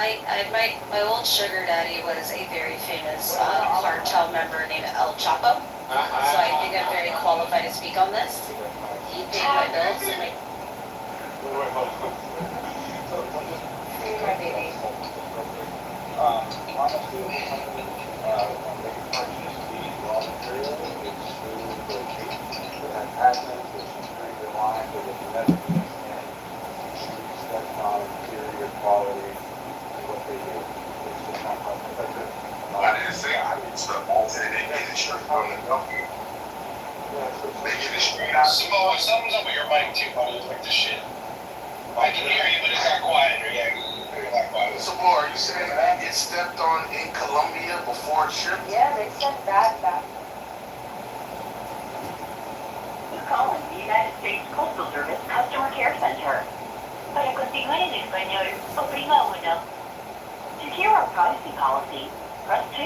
my old sugar daddy was a very famous cartel member named El Chapo. So I think I'm very qualified to speak on this. He paid my bills and my baby. I didn't say I did stuff. I said they get the shirt from the company. They get the straight out. Samoa, something's up with your mic too, buddy. Like this shit. I can hear you, but it's not quiet. Yeah, it's not quiet. Samoa, are you saying that get stepped on in Colombia before it's shipped? Yeah, they said that. Calling the United States Postal Service Customer Care Center. Para continuar en español, oprima 1. To hear our privacy policy, press 2.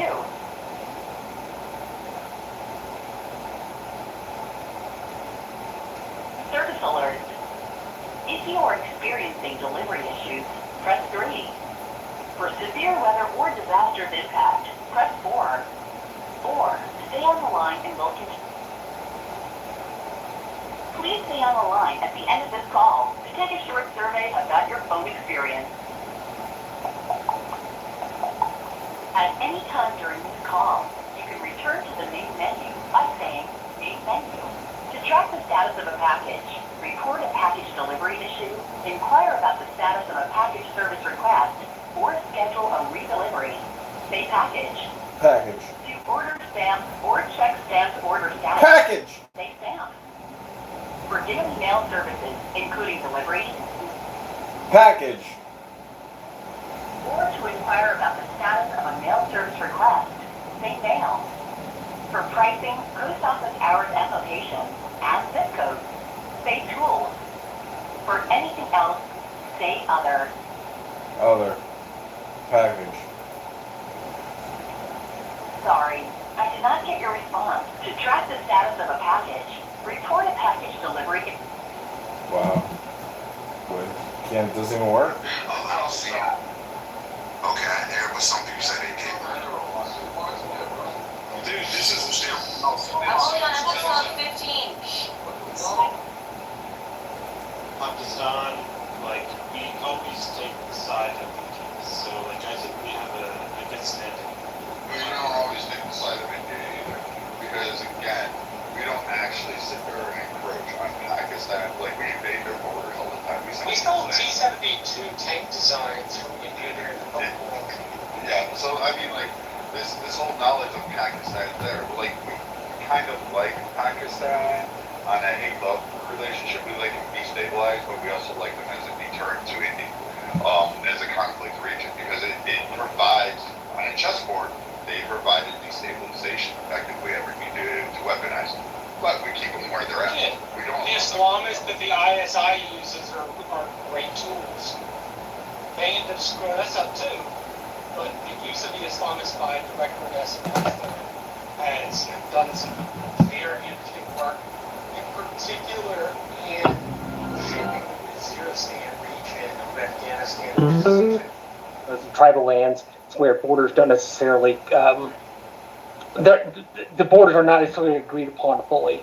Service alert. If you are experiencing delivery issues, press 3. For severe weather or disaster impact, press 4. Or stay on the line and we'll continue. Please stay on the line at the end of this call to take a short survey about your phone experience. At any time during this call, you can return to the main menu by saying Main Menu. To track the status of a package, report a package delivery issue, inquire about the status of a package service request, or schedule a redelivery, say package. Package. To order stamps or check stamped order status, Package. say stamp. For daily mail services, including delivery, Package. or to inquire about the status of a mail service request, say mail. For pricing, post office hours and location, and zip code, say tools. For anything else, say other. Other. Package. Sorry, I did not get your response. To track the status of a package, report a package delivery. Wow. Wait. Can't, doesn't even work? Oh, see. Okay, there was something you said they did. Dude, this is still. I'm on 15. Pakistan, like, we always take the side of India. So, like, I think we have a good standing. We don't always take the side of India either. Because, again, we don't actually sit there and encroach on Pakistan. Like, we invade their borders all the time. We stole T-72 tank designs from India during the Cold War. Yeah, so, I mean, like, this whole knowledge of Pakistan there, like, we kind of like Pakistan on a hate-love relationship. We like them destabilized, but we also like them as a deterrent to India, as a conflict region, because it provides, on a chessboard, they provided destabilization effectively everything to weaponize them. But we keep them where they're at. Yeah. We don't. The Islamists that the ISI uses are great tools. They end up screwing us up too. But the use of the Islamist by direct against Afghanistan has done some very interesting work, in particular in shaping the Zero-Stand region of Afghanistan. Tribal lands where borders don't necessarily, the borders are not necessarily agreed upon fully.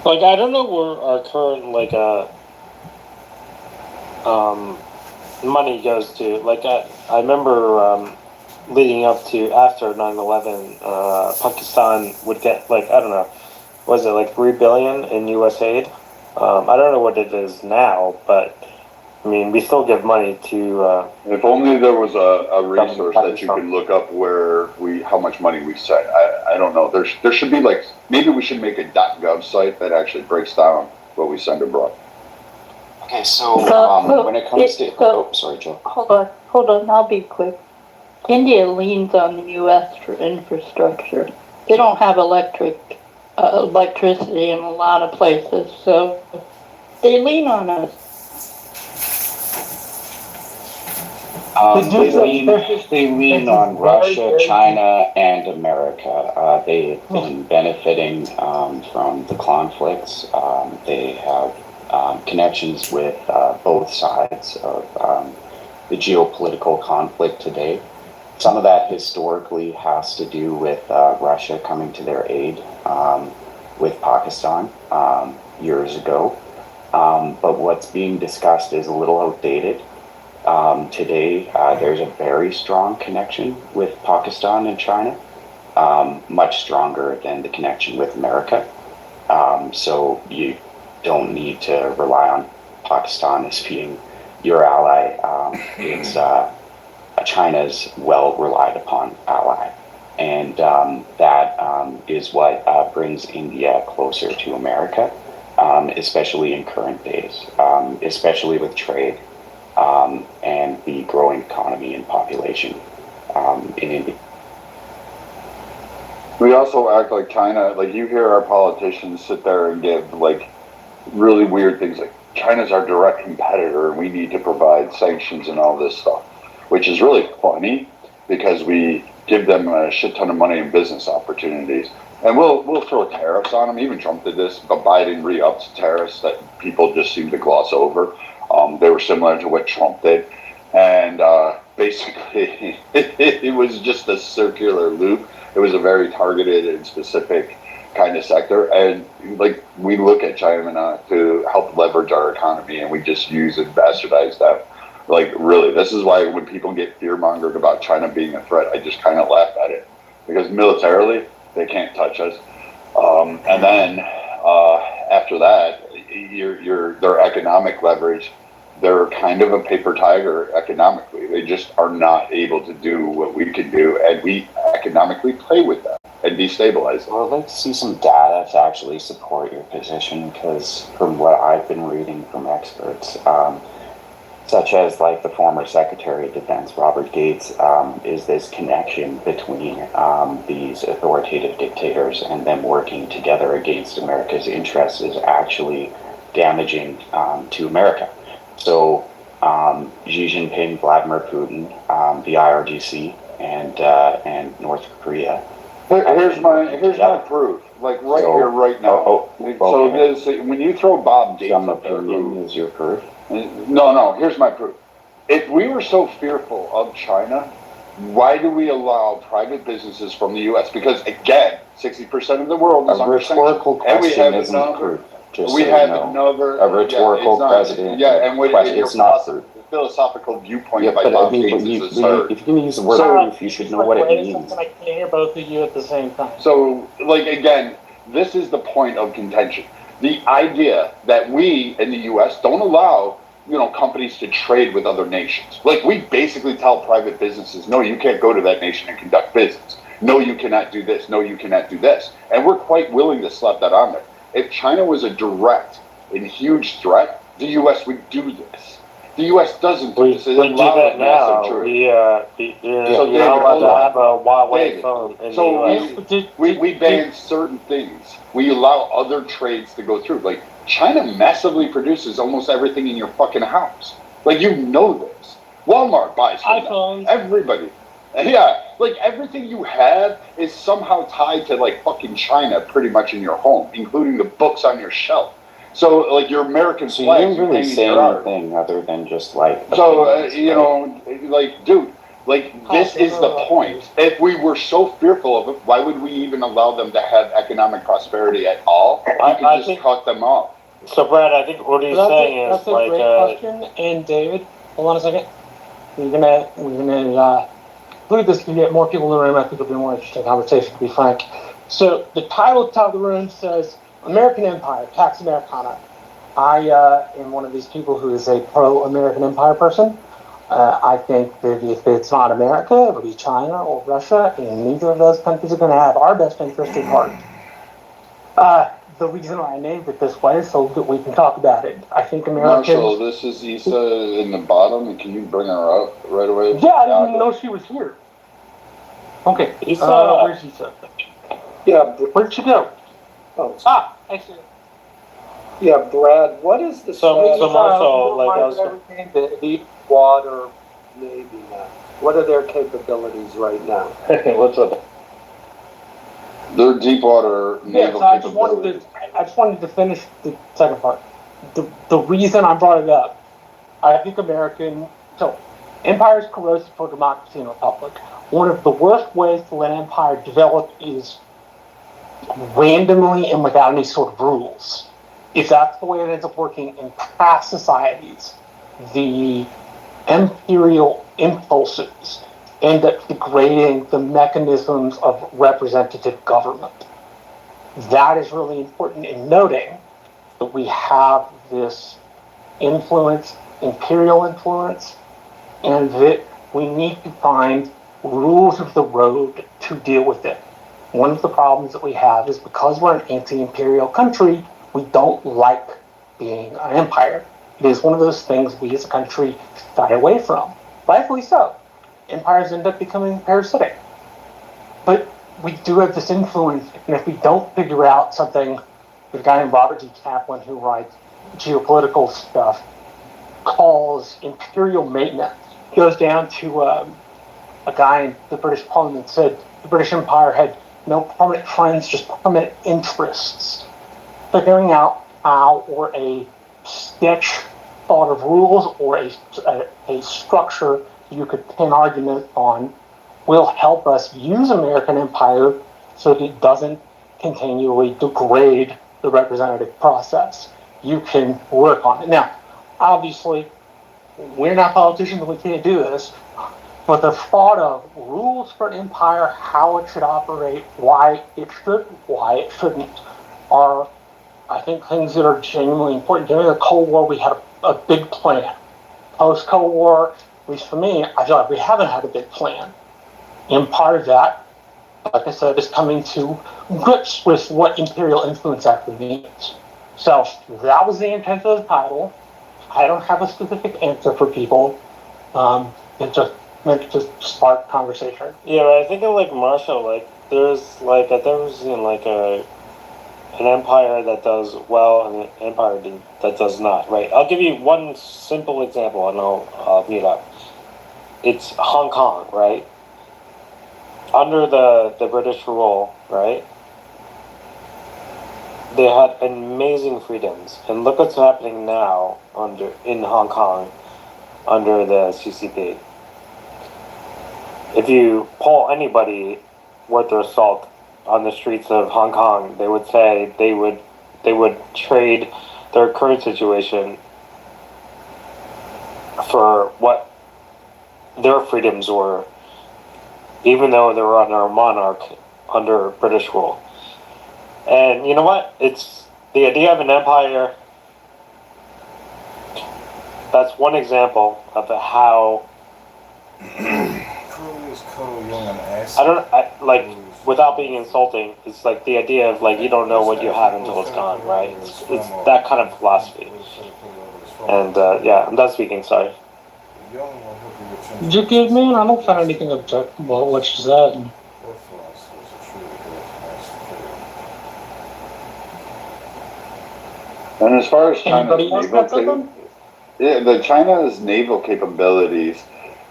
Like, I don't know where our current, like, money goes to. Like, I remember leading up to after 9/11, Pakistan would get, like, I don't know, was it like $3 billion in U.S. aid? I don't know what it is now, but I mean, we still give money to. If only there was a resource that you could look up where how much money we sent. I don't know. There should be, like, maybe we should make a .gov site that actually breaks down what we send abroad. Okay, so when it comes to sorry, Joe. Hold on, I'll be quick. India leans on the U.S. for infrastructure. They don't have electricity in a lot of places, so they lean on us. They lean on Russia, China, and America. They've been benefiting from the conflicts. They have connections with both sides of the geopolitical conflict today. Some of that historically has to do with Russia coming to their aid with Pakistan years ago. But what's being discussed is a little outdated. Today, there's a very strong connection with Pakistan and China, much stronger than the connection with America. So you don't need to rely on Pakistan as being your ally. It's China's well relied upon ally. And that is what brings India closer to America, especially in current days, especially with trade and the growing economy and population in India. We also act like China, like you hear our politicians sit there and give like really weird things like China's our direct competitor and we need to provide sanctions and all this stuff, which is really funny because we give them a shit ton of money and business opportunities. And we'll throw tariffs on them. Even Trump did this, but Biden re-upped tariffs that people just seem to gloss over. They were similar to what Trump did. And basically, it was just a circular loop. It was a very targeted and specific kind of sector. And like we look at China to help leverage our economy and we just use and bastardize that. Like really, this is why when people get fear-mongered about China being a threat, I just kind of laugh at it. Because militarily, they can't touch us. And then after that, their economic leverage, they're kind of a paper tiger economically. They just are not able to do what we can do, and we economically play with them and destabilize them. Well, I'd like to see some data to actually support your position, because from what I've been reading from experts, such as like the former Secretary of Defense, Robert Gates, is this connection between these authoritative dictators and them working together against America's interests is actually damaging to America. So Xi Jinping, Vladimir Putin, the IRGC, and North Korea. Here's my proof. Like here, right now. So when you throw Bob Gates up there, is your proof? No. Here's my proof. If we were so fearful of China, why do we allow private businesses from the U.S.? Because again, 60% of the world is under sanctions. A rhetorical question isn't proof. We have another a rhetorical question. Yeah, and it's not proof. Philosophical viewpoint Yeah, by but Bob I mean, Gates if you're going to use the word proof, you should know what it means. I can't hear both of you at the same time. So, like again, this is the point of contention. The idea that we in the U.S. don't allow, companies to trade with other nations. Like we basically tell private businesses, no, you can't go to that nation and conduct business. No, you cannot do this. No, you cannot do this. And we're quite willing to slap that on there. If China was a direct and huge threat, the U.S. would do this. The U.S. doesn't do this. We do that now. You're not allowed to have a Huawei phone in the U.S. We ban certain things. We allow other trades to go through. Like, China massively produces almost everything in your fucking house. Like, you know this. Walmart buys from iPhones. Everybody. Yeah, like everything you have is somehow tied to like fucking China pretty much in your home, including the books on your shelf. So like your American so flag. You didn't really say anything other than just like. So like, dude, like this is the point. If we were so fearful of it, why would we even allow them to have economic prosperity at all? We could just cut them off. So Brad, I think what he's saying is like. That's a great question. And David, hold on a second. We're gonna include this to get more people in the room. I think it'll be a more interesting conversation, to be frank. So the title at the top of the room says American Empire, Pax Americana. I am one of these people who is a pro-American Empire person. I think that if it's not America, it'll be China or Russia, and neither of those countries are going to have our best interest at heart. The reason why I named it this way is so that we can talk about it. I think Americans... Marshall, this is Issa in the bottom. Can you bring her up right away? Yeah, I didn't even know she was here. Okay, where's Issa? Yeah. Where'd she go? Oh. I see. Yeah, Brad, what is the So Marshall, like I was everything, the deep water Navy now? What are their capabilities right now? What's up? Their deep water naval capabilities. I just wanted to finish the second part. The reason I brought it up, I think Empire is corrosive for democracy and republic. One of the worst ways to let empire develop is randomly and without any sort of rules. If that's the way it ends up working in past societies, the imperial impulses end up degrading the mechanisms of representative government. That is really important in noting that we have this influence, imperial influence, and that we need to find rules of the road to deal with it. One of the problems that we have is because we're an anti-imperial country, we don't like being an empire. It is one of those things we as a country shy away from. Rightfully so. Empires end up becoming parasitic. But we do have this influence, and if we don't figure out something, the guy named Robert D. Kaplan who writes geopolitical stuff calls imperial maintenance. He goes down to a guy in the British Parliament said the British Empire had no permanent friends, just permanent interests. Figuring out how, or a sketch thought of rules, or a structure you could pin argument on, will help us use American empire so that it doesn't continually degrade the representative process. You can work on it. Now, obviously, we're not politicians and we can't do this, but the thought of rules for an empire, how it should operate, why it should, why it shouldn't, are, I think, things that are genuinely important. During the Cold War, we had a big plan. Post-Cold War, at least for me, I feel like we haven't had a big plan. And part of that, like I said, is coming to grips with what imperial influence actually means. So that was the intent of the title. I don't have a specific answer for people. It just meant to spark conversation. Yeah, but I think of like Marshall, like there's like I've never seen like an empire that does well and an empire that does not. Right? I'll give you one simple example, and I'll mute up. It's Hong Kong, right? Under the British rule, right? They had amazing freedoms, and look what's happening now in Hong Kong under the CCP. If you poll anybody worth their salt on the streets of Hong Kong, they would say they would trade their current situation for what their freedoms were, even though they were under a monarch under British rule. And you know what? It's the idea of an empire. That's one example of how without being insulting, it's like the idea of like you don't know what you have until it's gone, right? It's that kind of philosophy. And yeah, I'm done speaking. Sorry. Did you give me? I don't find anything objectionable about what she said. And as far as Anybody else got something? China's naval capabilities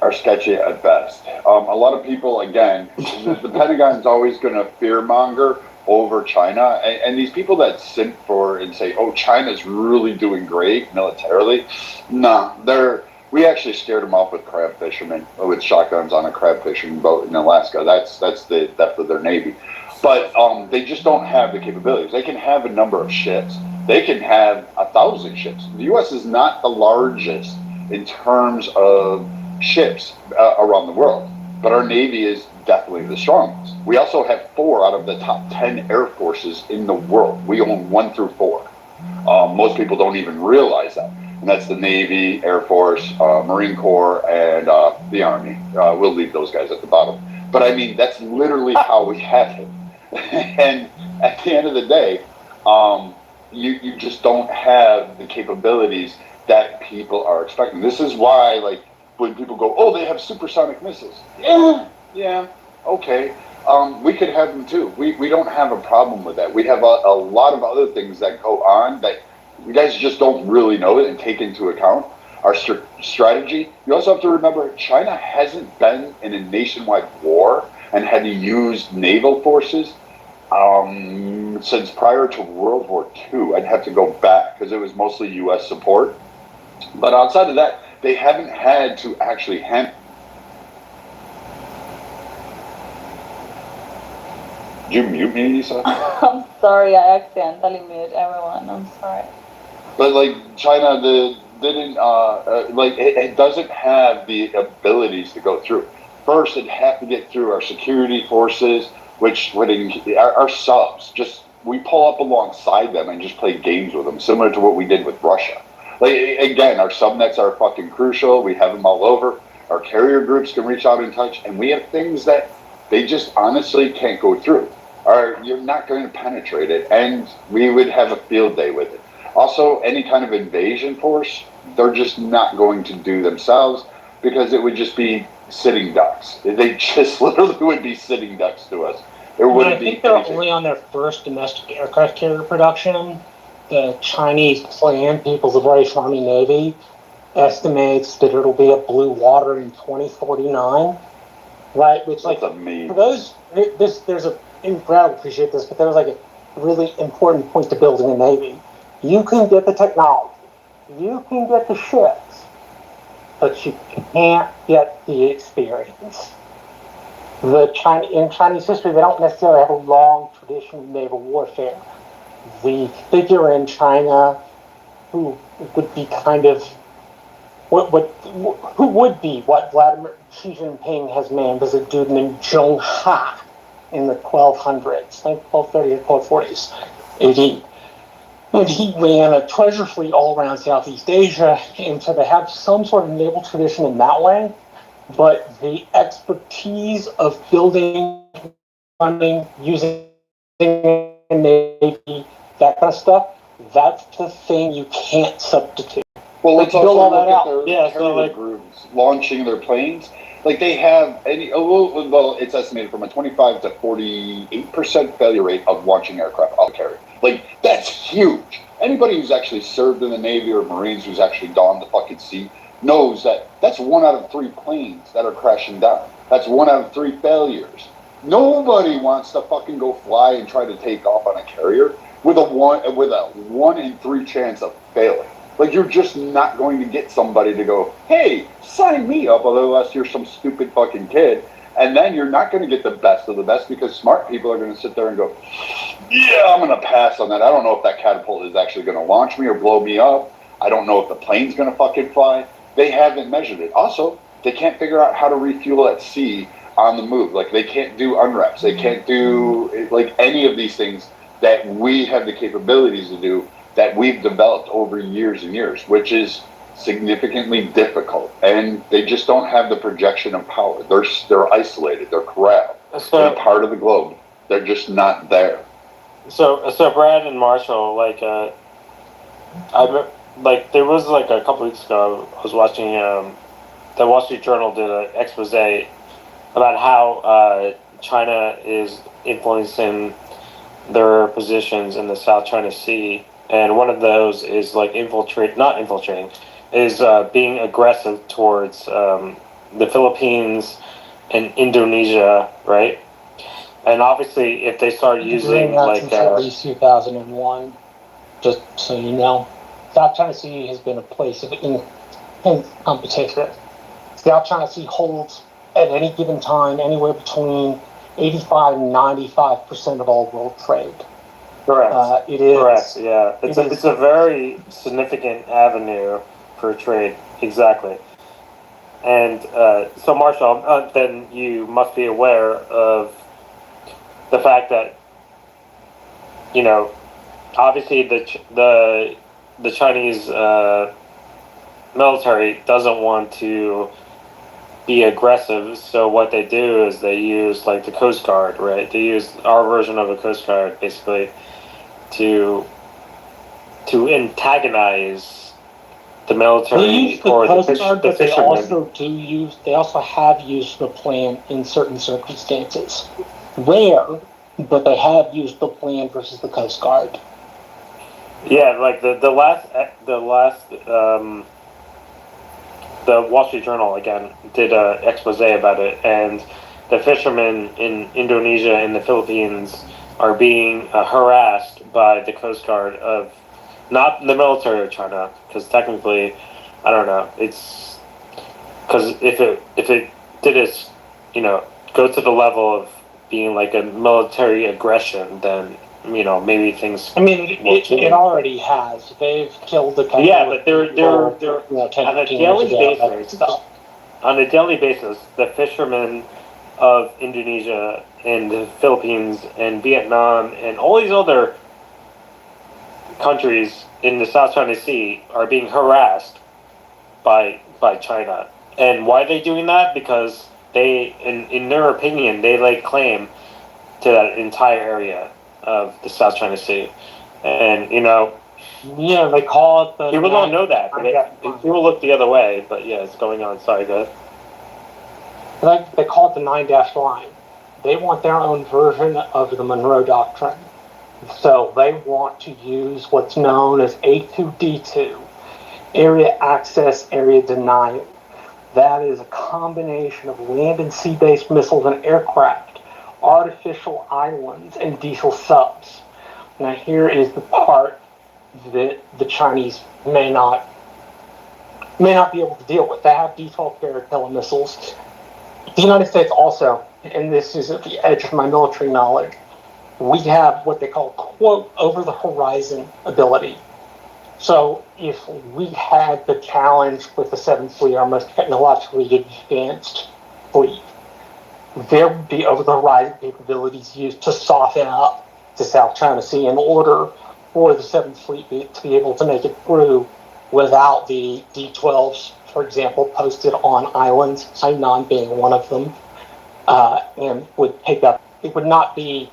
are sketchy at best. A lot of people, again, the Pentagon's always going to fearmonger over China, and these people that simp for and say, "Oh, China's really doing great militarily," nah, we actually scared them off with crab fishermen with shotguns on a crab fishing boat in Alaska. That's the depth of their navy, but they just don't have the capabilities. They can have a number of ships. They can have 1,000 ships. The U.S. is not the largest in terms of ships around the world, but our Navy is definitely the strongest. We also have 4 out of the top 10 air forces in the world. We own 1 through 4. Most people don't even realize that. And that's the Navy, Air Force, Marine Corps, and the Army. We'll leave those guys at the bottom. But I mean, that's literally how we have it. And at the end of the day, you just don't have the capabilities that people are expecting. This is why, like, when people go, "Oh, they have supersonic missiles." Yeah, okay. We could have them too. We don't have a problem with that. We have a lot of other things that go on that you guys just don't really know it and take into account. Our strategy. You also have to remember, China hasn't been in a nationwide war and had to use naval forces since prior to World War II. I'd have to go back because it was mostly U.S. support. But outside of that, they haven't had to actually Did you mute me, Lisa? I'm sorry, I accidentally muted everyone. I'm sorry. But like China, didn't like it doesn't have the abilities to go through. First, it'd have to get through our security forces, which would our subs. Just we pull up alongside them and just play games with them, similar to what we did with Russia. Like again, our subnets are fucking crucial. We have them all over. Our carrier groups can reach out and touch, and we have things that they just honestly can't go through. Or you're not going to penetrate it, and we would have a field day with it. Also, any kind of invasion force, they're just not going to do themselves because it would just be sitting ducks. They just literally would be sitting ducks to us. There wouldn't I be think they're anything. only on their first domestic aircraft carrier production. The Chinese plan, People's Liberation Army Navy, estimates that it'll be at blue water in 2049. Right, which like That's amazing. for those, there's a Brad will appreciate this, but there was like a really important point to building a navy. You can get the technology, you can get the ships, but you can't get the experience. In Chinese history, they don't necessarily have a long tradition of naval warfare. The figure in China who would be kind of who would be what Vladimir Xi Jinping has named as a dude named Zheng Ha in the 1200s, like 1230 or 1240s AD. And he ran a treasure fleet all around Southeast Asia, and so they have some sort of naval tradition in that way, but the expertise of building, running, using a navy, that kind of stuff, that's the thing you can't substitute. Well, let's build also all look that at out. their carrier groups launching their planes. Like they have well, it's estimated from a 25 to 48% failure rate of launching aircraft off the carrier. Like that's huge. Anybody who's actually served in the Navy or Marines who's actually donned the fucking sea knows that that's 1 out of 3 planes that are crashing down. That's 1 out of 3 failures. Nobody wants to fucking go fly and try to take off on a carrier with a 1 in 3 chance of failing. Like, you're just not going to get somebody to go, hey, sign me up, unless you're some stupid fucking kid. And then you're not going to get the best of the best because smart people are going to sit there and go, yeah, I'm going to pass on that. I don't know if that catapult is actually going to launch me or blow me up. I don't know if the plane's going to fucking fly. They haven't measured it. Also, they can't figure out how to refuel at sea on the move. Like, they can't do unreps. They can't do, like, any of these things that we have the capabilities to do that we've developed over years and years, which is significantly difficult. And they just don't have the projection of power. They're isolated. They're corralled. They're part of the globe. They're just not there. So Brad and Marshall, like, there was like a couple weeks ago, I was watching the Wall Street Journal did an expose about how China is influencing their positions in the South China Sea. And one of those is like being aggressive towards the Philippines and Indonesia, right? And obviously, if they start using like at least 2001, just so you know, South China Sea has been a place of intense competition. South China Sea holds at any given time anywhere between 85 and 95% of all world trade. Correct. It is. Correct. Yeah, it's a very significant avenue for trade. Exactly. And so, Marshall, then you must be aware of the fact that, you know, obviously the Chinese military doesn't want to be aggressive. So what they do is they use like the Coast Guard, right? They use our version of the Coast Guard, basically, to antagonize the military or the fishermen. They also have used the plan in certain circumstances. Rare, but they have used the plan versus the Coast Guard. Yeah, like the Wall Street Journal again did an expose about it, and the fishermen in Indonesia and the Philippines are being harassed by the Coast Guard of not the military of China, because technically I don't know. It's because if it did its, go to the level of being like a military aggression, then maybe things. I mean, it already has. They've killed the couple. Yeah, but they're 10, on a 15 daily years ago, basis. stuff. On a daily basis, the fishermen of Indonesia and the Philippines and Vietnam and all these other countries in the South China Sea are being harassed by China. And why are they doing that? Because they, in their opinion, they lay claim to that entire area of the South China Sea. And, Yeah, they call it the. people don't know that. People look the other way, but yeah, it's going on. Sorry, go ahead. They call it the 9-dash line. They want their own version of the Monroe Doctrine. So they want to use what's known as A2D2, area access, area denial. That is a combination of land and sea-based missiles and aircraft, artificial islands, and diesel subs. Now here is the part that the Chinese may not be able to deal with. They have D-12 Caracal missiles. The United States also, and this is at the edge of my military knowledge, we have what they call, quote, over-the-horizon ability. So if we had the challenge with the 7th Fleet, our most technologically advanced fleet, there would be over-the-horizon capabilities used to soften up the South China Sea in order for the 7th Fleet to be able to make it through without the D-12s, for example, posted on islands, Hainan being one of them, and would take up, it would not be,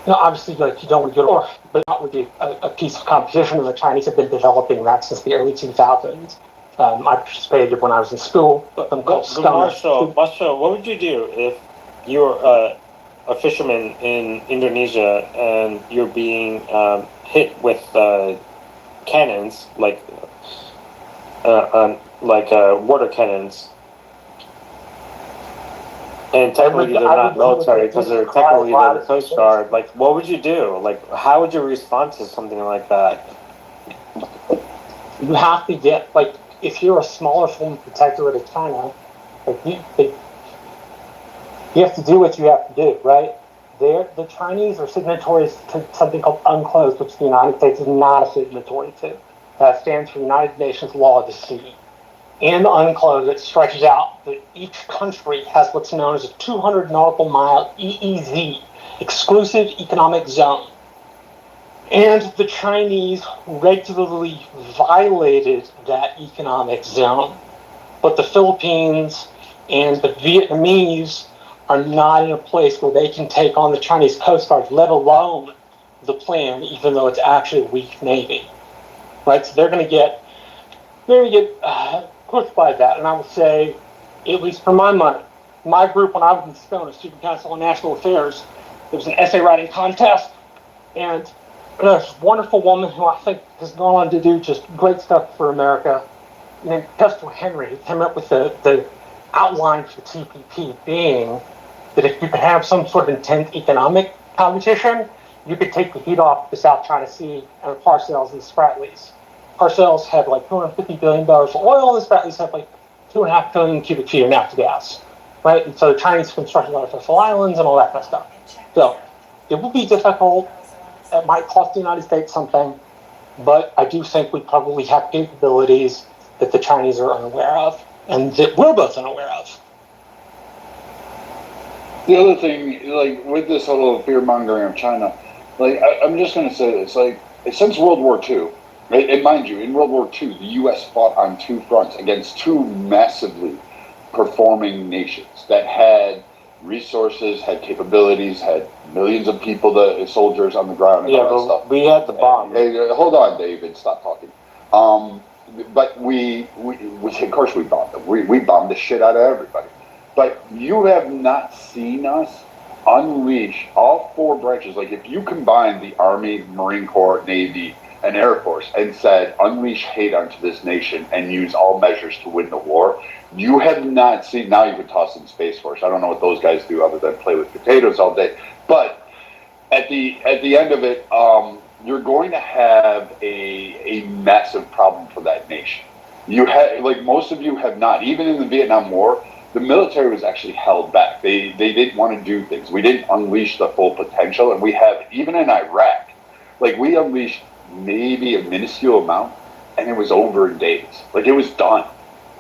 obviously, like, you don't want to go to war, but not would be a piece of competition, and the Chinese have been developing that since the early 2000s. I participated when I was in school, but I'm called Marshall, what would you do if you were a fisherman in Indonesia and you're being hit with cannons, like water cannons, and technically they're not military because they're technically the Coast Guard? Like, what would you do? Like, how would you respond to something like that? You have to get, like, if you're a smaller form protectorate of China, like, you have to do what you have to do, right? The Chinese are signatories to something called UNCLOS, which the United States is not a signatory to. That stands for United Nations Law of the Sea. In UNCLOS, it stretches out that each country has what's known as a 200 nautical mile EEZ, exclusive economic zone. And the Chinese regularly violated that economic zone. But the Philippines and the Vietnamese are not in a place where they can take on the Chinese Coast Guard, let alone the plan, even though it's actually a weak Navy. Right? So they're going to get pushed by that. And I will say, at least for my money, my group, when I was in Stone, Student Council on National Affairs, there was an essay writing contest, and there's a wonderful woman who I think has gone on to do just great stuff for America, named Tester Henry, who came up with the outline for the TPP being that if you could have some sort of intense economic competition, you could take the heat off the South China Sea and the Parcels and the Spratlys. Parcels had like $250 billion of oil, and the Spratlys had like 2.5 billion cubic feet of natural gas, right? And so the Chinese constructed artificial islands and all that kind of stuff. So it will be difficult. It might cost the United States something, but I do think we probably have capabilities that the Chinese are unaware of, and that we're both unaware of. The other thing, like, with this whole fear-mongering of China, like, I'm just going to say this, like, since World War II, right, and mind you, in World War II, the U.S. fought on two fronts against two massively performing nations that had resources, had capabilities, had millions of people, the soldiers on the ground, and all that stuff. We had the bomb. Hold on, David, stop talking. But we of course we bombed them. We bombed the shit out of everybody. But you have not seen us unleash all four branches. Like, if you combine the Army, Marine Corps, Navy, and Air Force and said, unleash hate onto this nation and use all measures to win the war, you have not seen, now you can toss in Space Force. I don't know what those guys do other than play with potatoes all day. But at the end of it, you're going to have a massive problem for that nation. You had, like, most of you have not. Even in the Vietnam War, the military was actually held back. They didn't want to do things. We didn't unleash the full potential, and we have, even in Iraq, like, we unleashed maybe a minuscule amount, and it was over in days. Like, it was done.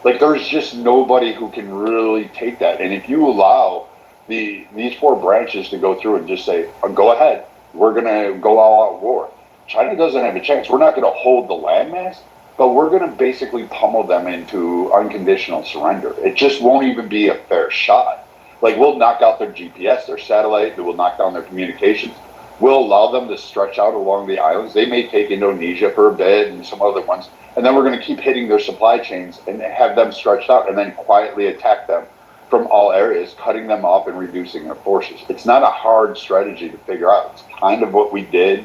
Like, there's just nobody who can really take that. And if you allow these four branches to go through and just say, go ahead, we're going to go all out war, China doesn't have a chance. We're not going to hold the landmass, but we're going to basically pummel them into unconditional surrender. It just won't even be a fair shot. Like, we'll knock out their GPS, their satellite, we'll knock down their communications. We'll allow them to stretch out along the islands. They may take Indonesia for a bit and some other ones. And then we're going to keep hitting their supply chains and have them stretched out and then quietly attack them from all areas, cutting them off and reducing their forces. It's not a hard strategy to figure out. It's kind of what we did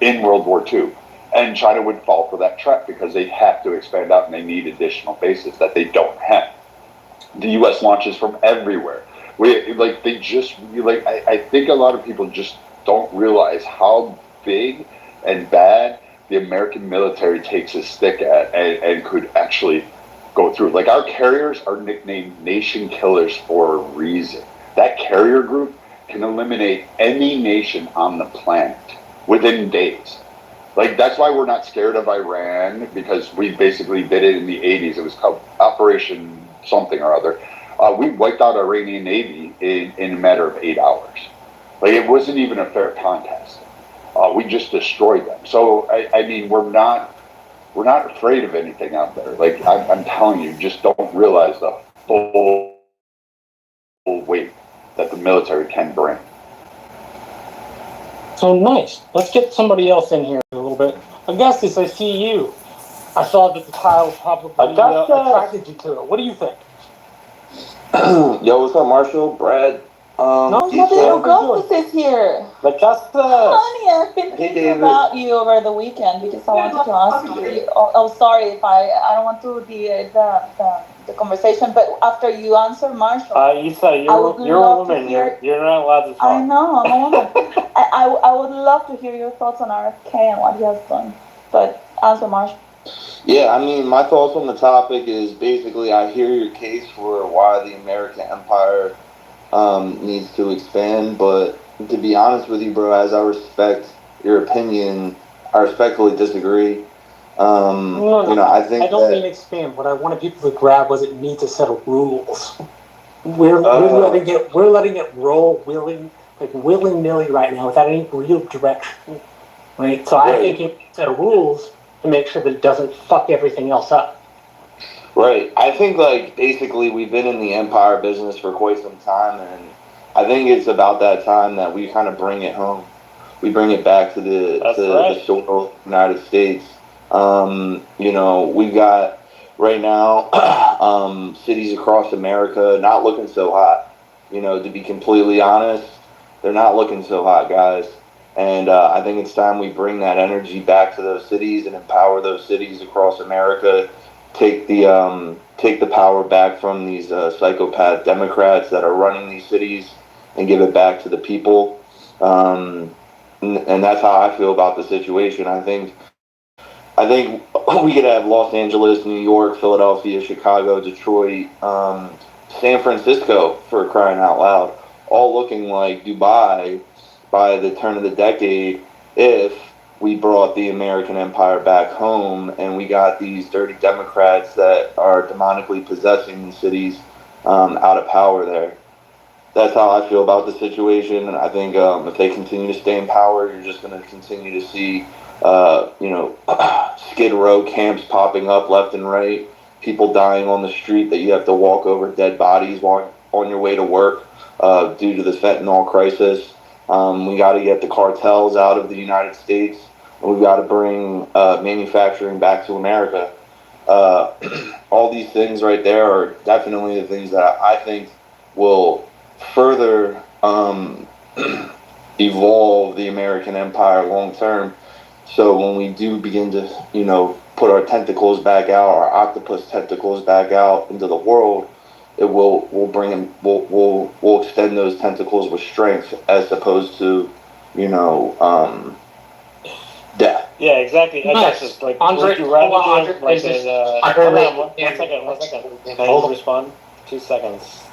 in World War II. And China would fall for that trap because they have to expand out and they need additional bases that they don't have. The U.S. launches from everywhere. I think a lot of people just don't realize how big and bad the American military takes a stick at and could actually go through. Like, our carriers are nicknamed nation killers for a reason. That carrier group can eliminate any nation on the planet within days. Like, that's why we're not scared of Iran, because we basically did it in the 80s. It was called Operation something or other. We wiped out Iranian Navy in a matter of 8 hours. Like, it wasn't even a fair contest. We just destroyed them. So, I mean, we're not afraid of anything out there. Like, I'm telling you, just don't realize the full weight that the military can bring. So nice. Let's get somebody else in here a little bit. Augustus, I see you. I saw that the title probably attracted you to it. What do you think? Yo, what's up, Marshall? Brad? Augustus is here. Augustus! Honey, I've been thinking about you over the weekend because I wanted to ask you. Oh, sorry if I don't want to deviate the conversation, but after you answer Marshall, Issa, you're a woman. You're not allowed to talk. I know, I'm a woman. I would love to hear your thoughts on RFK and what he has done. But answer Marshall. Yeah, I mean, my thoughts on the topic is basically I hear your case for why the American empire needs to expand, but to be honest with you, bro, as I respect your opinion, I respectfully disagree. I think I don't mean expand. What I wanted people to grab was it needs a set of rules. We're letting it roll willy-nilly right now without any real direction. Right? So I think it needs a set of rules to make sure that it doesn't fuck everything else up. Right. I think, like, basically we've been in the empire business for quite some time, and I think it's about that time that we kind of bring it home. We bring it back to the soil of the United States. We've got right now cities across America not looking so hot. To be completely honest, they're not looking so hot, guys. And I think it's time we bring that energy back to those cities and empower those cities across America. Take the power back from these psychopath Democrats that are running these cities and give it back to the people. And that's how I feel about the situation. I think we could have Los Angeles, New York, Philadelphia, Chicago, Detroit, San Francisco, for crying out loud, all looking like Dubai by the turn of the decade if we brought the American empire back home and we got these dirty Democrats that are demonically possessing these cities out of power there. That's how I feel about the situation. And I think if they continue to stay in power, you're just going to continue to see, Skid Row camps popping up left and right, people dying on the street that you have to walk over dead bodies while on your way to work due to the fentanyl crisis. We got to get the cartels out of the United States. We've got to bring manufacturing back to America. All these things right there are definitely the things that I think will further evolve the American empire long term. So when we do begin to, put our tentacles back out, our octopus tentacles back out into the world, it we'll extend those tentacles with strength as opposed to, death. Yeah, exactly. I guess it's like, Andre, would you rather hold on, give Andre, like just- a, Andre, hold wait. on, one second. Can Hold I on. respond? 2 seconds.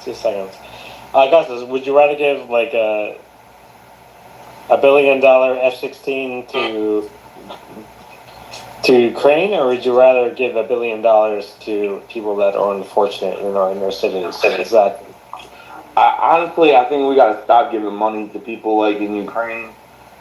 Augustus, would you rather give like a $1 billion F-16 to Ukraine, or would you rather give $1 billion to people that are unfortunate in our cities? Exactly. Honestly, I think we got to stop giving money to people like in Ukraine.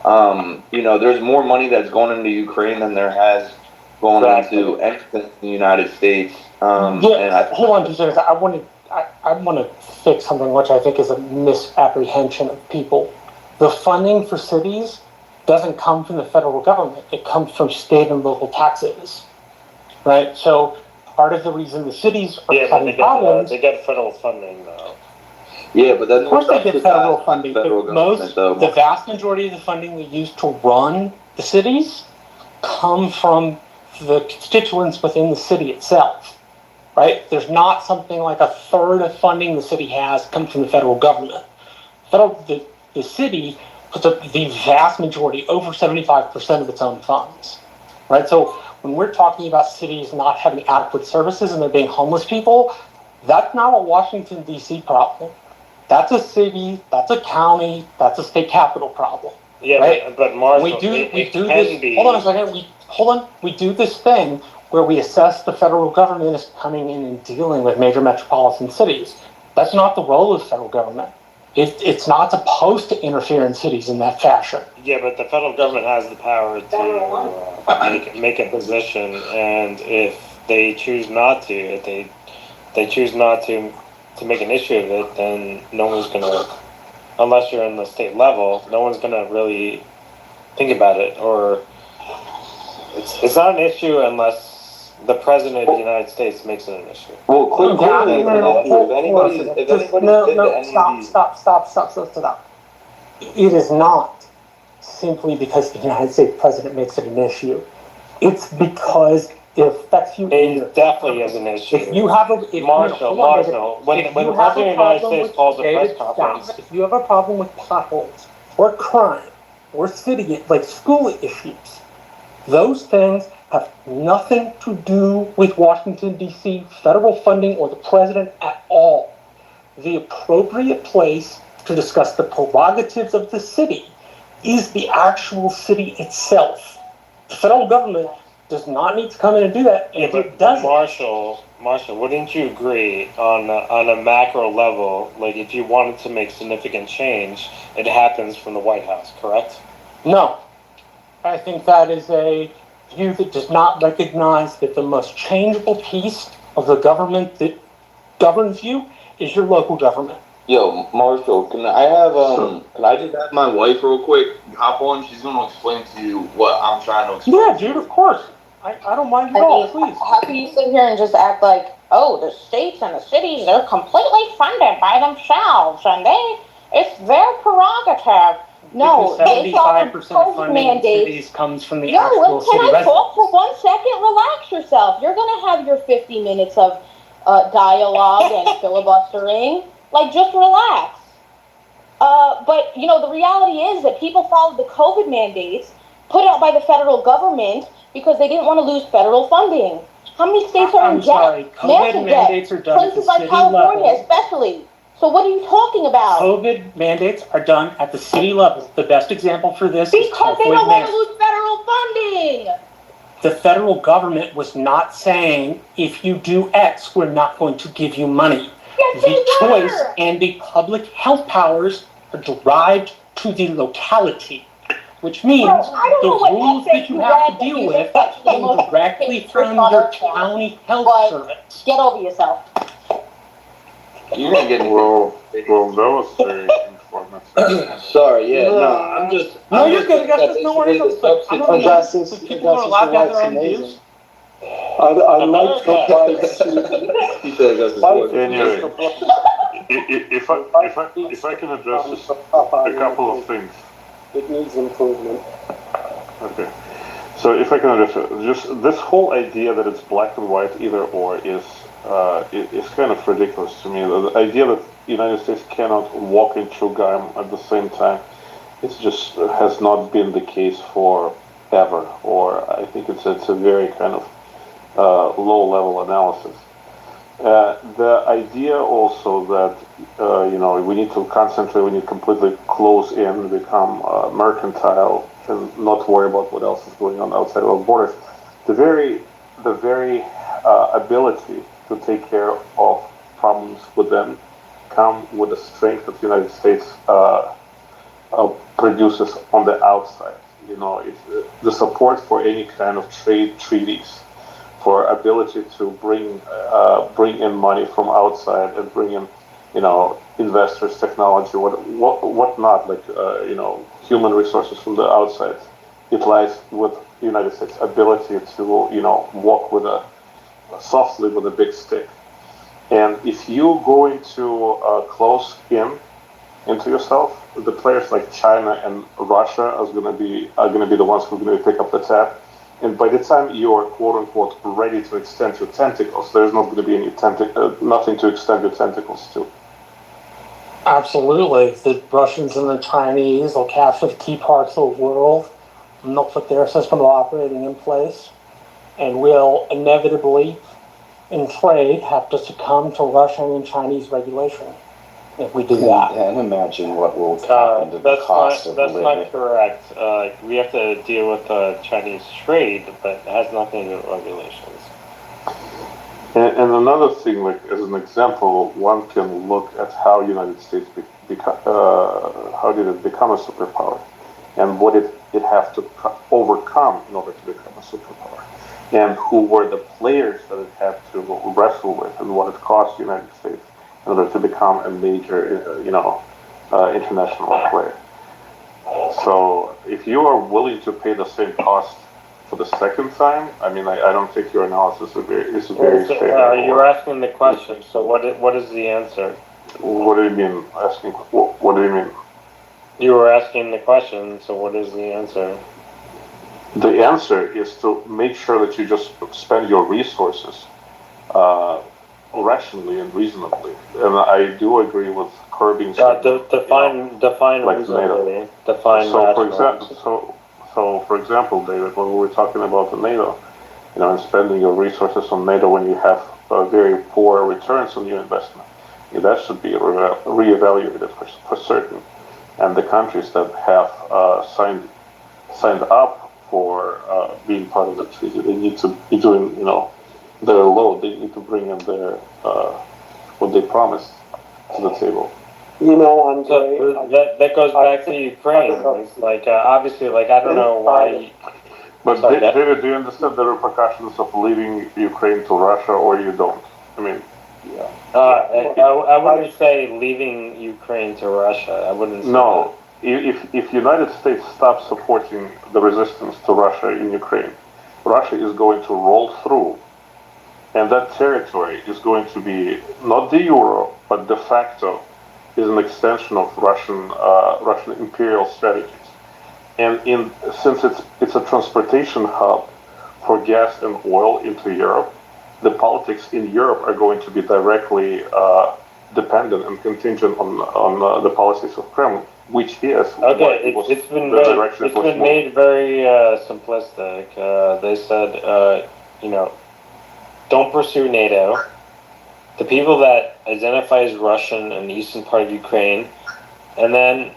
There's more money that's going into Ukraine than there has gone into anything in the United States. Hold on 2 seconds. I want to fix something which I think is a misapprehension of people. The funding for cities doesn't come from the federal government. It comes from state and local taxes, right? So part of the reason the cities are having problems. They get federal funding though. Yeah, but of course they get federal funding, federal but the vast majority of the funding they use to run the cities come from the constituents within the city itself, right? There's not something like a third of funding the city has comes from the federal government. The city puts up the vast majority, over 75% of its own funds, right? So when we're talking about cities not having adequate services and there being homeless people, that's not a Washington, D.C. problem. That's a city, that's a county, that's a state capital problem. Yeah, right? but Marshall, we do can be. Hold on a second. We do this thing where we assess the federal government as coming in and dealing with major metropolitan cities. That's not the role of the federal government. It's not supposed to interfere in cities in that fashion. Yeah, but the federal government has the power to make a position, and if they choose not to, if they choose not to make an issue of it, then no one's gonna, unless you're in the state level, no one's gonna really think about it, or it's not an issue unless the president of the United States makes it an issue. Well, clearly, if anybody's Stop. It is not simply because the United States president makes it an issue. It's because it affects you. It definitely is an issue. If you have Marshall, when the president of the United States calls a press conference, if you have a problem with potholes or crime or city, like school issues, those things have nothing to do with Washington, D.C., federal funding, or the president at all. The appropriate place to discuss the prerogatives of the city is the actual city itself. The federal government does not need to come in and do that. Yeah, but Marshall, wouldn't you agree on a macro level, like if you wanted to make significant change, it happens from the White House, correct? No. I think that is a view that does not recognize that the most changeable piece of the government that governs you is your local government. Yo, Marshall, can I just have my wife real quick hop on? She's going to explain to you what I'm trying to explain. Yeah, dude, of course. I don't mind at all, please. How can you sit here and just act like, oh, the states and the cities, they're completely funded by themselves, and it's their prerogative. No, because 75% of funding in cities comes from the actual city residents. Can I talk for 1 second? Relax yourself. You're going to have your 50 minutes of dialogue and filibustering. Like, just relax. But, the reality is that people followed the COVID mandates put out by the federal government because they didn't want to lose federal funding. How many states are in debt? Sorry, COVID mandates are done at the places like city California, level. especially. So what are you talking about? COVID mandates are done at the city level. The best example for this is because they don't want to lose federal funding. The federal government was not saying, if you do X, we're not going to give you money. Yes, the choice and the public health powers are derived to the locality, which means the rules that you have to deal with come directly from your county health service. Get over yourself. You're going to get well, that was very informative. Sorry, yeah, no, I'm just... No, you're good, Augustus, no worries. I'm not Augustus, people are allowed to have their own amazing. views. I like the wife's... He said Augustus. Anyway, if I can address this, a couple of things. It needs improvement. Okay. So if I can address it, just this whole idea that it's black and white either or is kind of ridiculous to me. The idea that the United States cannot walk and chew gum at the same time, it's just has not been the case for ever, or I think it's a very kind of low-level analysis. The idea also that we need to concentrate, we need to completely close in, become mercantile, and not worry about what else is going on outside of our borders. The very ability to take care of problems within come with the strength that the United States produces on the outside. The support for any kind of trade treaties, for ability to bring in money from outside and bring in, investors, technology, what not, like human resources from the outside. It lies with the United States' ability to walk softly with a big stick. And if you go into close into yourself, the players like China and Russia are going to be the ones who are going to pick up the tab. And by the time you are quote unquote ready to extend your tentacles, there's not going to be any nothing to extend your tentacles to. Absolutely, the Russians and the Chinese will capture the key parts of the world, and they'll put their system of operating in place, and will inevitably, in trade, have to succumb to Russian and Chinese regulation if we do that. And imagine what will happen to the cost of living. That's not correct. We have to deal with Chinese trade, but it has nothing to do with regulations. And another thing, like as an example, one can look at how United States how did it become a superpower, and what it have to overcome in order to become a superpower, and who were the players that it had to wrestle with, and what it cost the United States in order to become a major, international player. So if you are willing to pay the same cost for the second time, I mean, I don't think your analysis is very fair. You're asking the question, so what is the answer? What do you mean asking? What do you mean? You were asking the question, so what is the answer? The answer is to make sure that you just spend your resources rationally and reasonably. And I do agree with curbing. Define like reasonably. NATO. Define So, for example, David, when we were talking about the NATO, and spending your resources on NATO when you have very poor returns on your investment, that should be reevaluated for certain. And the countries that have signed up for being part of the treaty, they need to be doing, their load. They need to bring in their what they promised to the table. Andre, so that goes back to Ukraine. It's like obviously, like I don't know why. But David, do you understand the repercussions of leaving Ukraine to Russia, or you don't? I mean, yeah. I wouldn't say leaving Ukraine to Russia. I wouldn't say no. If United States stops supporting the resistance to Russia in Ukraine, Russia is going to roll through, and that territory is going to be not de jure but de facto is an extension of Russian imperial strategies. And since it's a transportation hub for gas and oil into Europe, the politics in Europe are going to be directly dependent and contingent on the policies of Kremlin, which is it's been made very simplistic. They said, don't pursue NATO. The people that identify as Russian in the eastern part of Ukraine, and then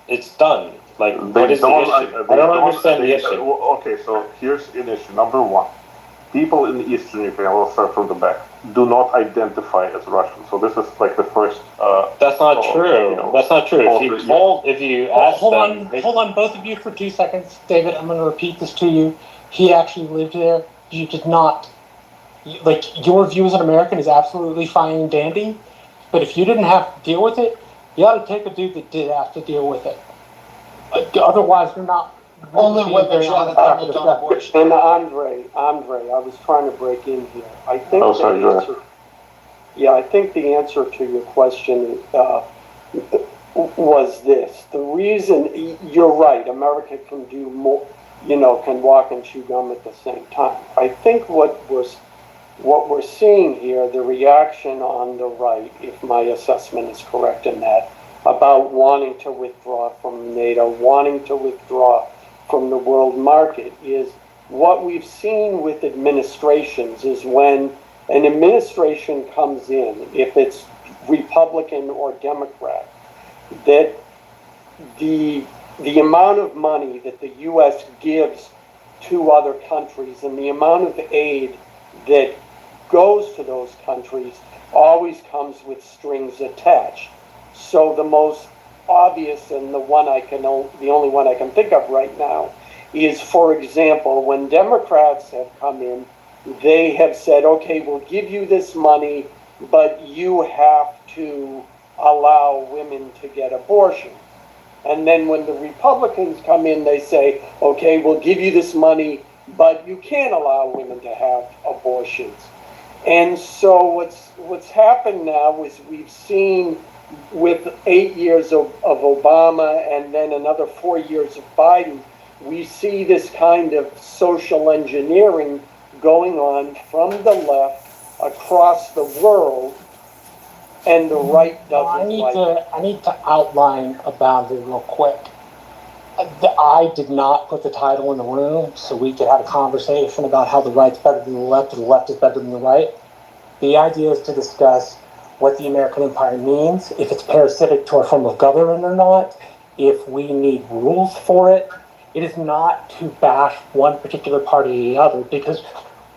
it's done. Like, what is the issue? I don't understand the issue. Okay, so here's an issue. Number one, people in the eastern Ukraine, I will start from the back, do not identify as Russian. So this is like the first... That's not true. That's not true. If you ask hold on, both of you for 2 seconds. David, I'm going to repeat this to you. He actually lived there. You did not. Like, your view as an American is absolutely fine and dandy, but if you didn't have to deal with it, you ought to take a dude that did have to deal with it. Otherwise, you're not... Only when they're trying to double down abortion. And Andre, I was trying to break in here. I think I think the answer to your question was this. The reason, you're right, America can do more, can walk and chew gum at the same time. I think what we're seeing here, the reaction on the right, if my assessment is correct in that, about wanting to withdraw from NATO, wanting to withdraw from the world market is what we've seen with administrations is when an administration comes in, if it's Republican or Democrat, that the amount of money that the U.S. gives to other countries and the amount of aid that goes to those countries always comes with strings attached. So the most obvious and the only one I can think of right now is, for example, when Democrats have come in, they have said, okay, we'll give you this money, but you have to allow women to get abortions. And then when the Republicans come in, they say, okay, we'll give you this money, but you can't allow women to have abortions. And so what's happened now is we've seen with 8 years of Obama and then another 4 years of Biden, we see this kind of social engineering going on from the left across the world, and the right doesn't like it. I need to outline a boundary real quick. I did not put the title in the room so we could have a conversation about how the right's better than the left or the left is better than the right. The idea is to discuss what the American empire means, if it's parasitic to our form of government or not, if we need rules for it. It is not to bash one particular party or the other, because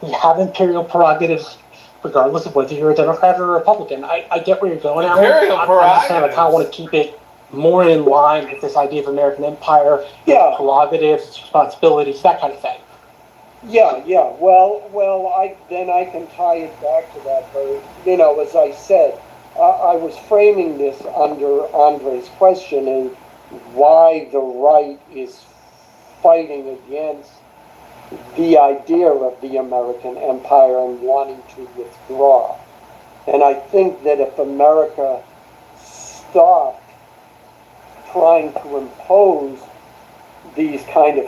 we have imperial prerogatives regardless of whether you're a Democrat or a Republican. I get where you're going at. Imperial prerogatives. I kind of want to keep it more in line with this idea of American empire, Yeah. prerogatives, its responsibilities, that kind of thing. Yeah. Well, I can tie it back to that. But, as I said, I was framing this under Andre's question and why the right is fighting against the idea of the American empire and wanting to withdraw. And I think that if America stopped trying to impose these kind of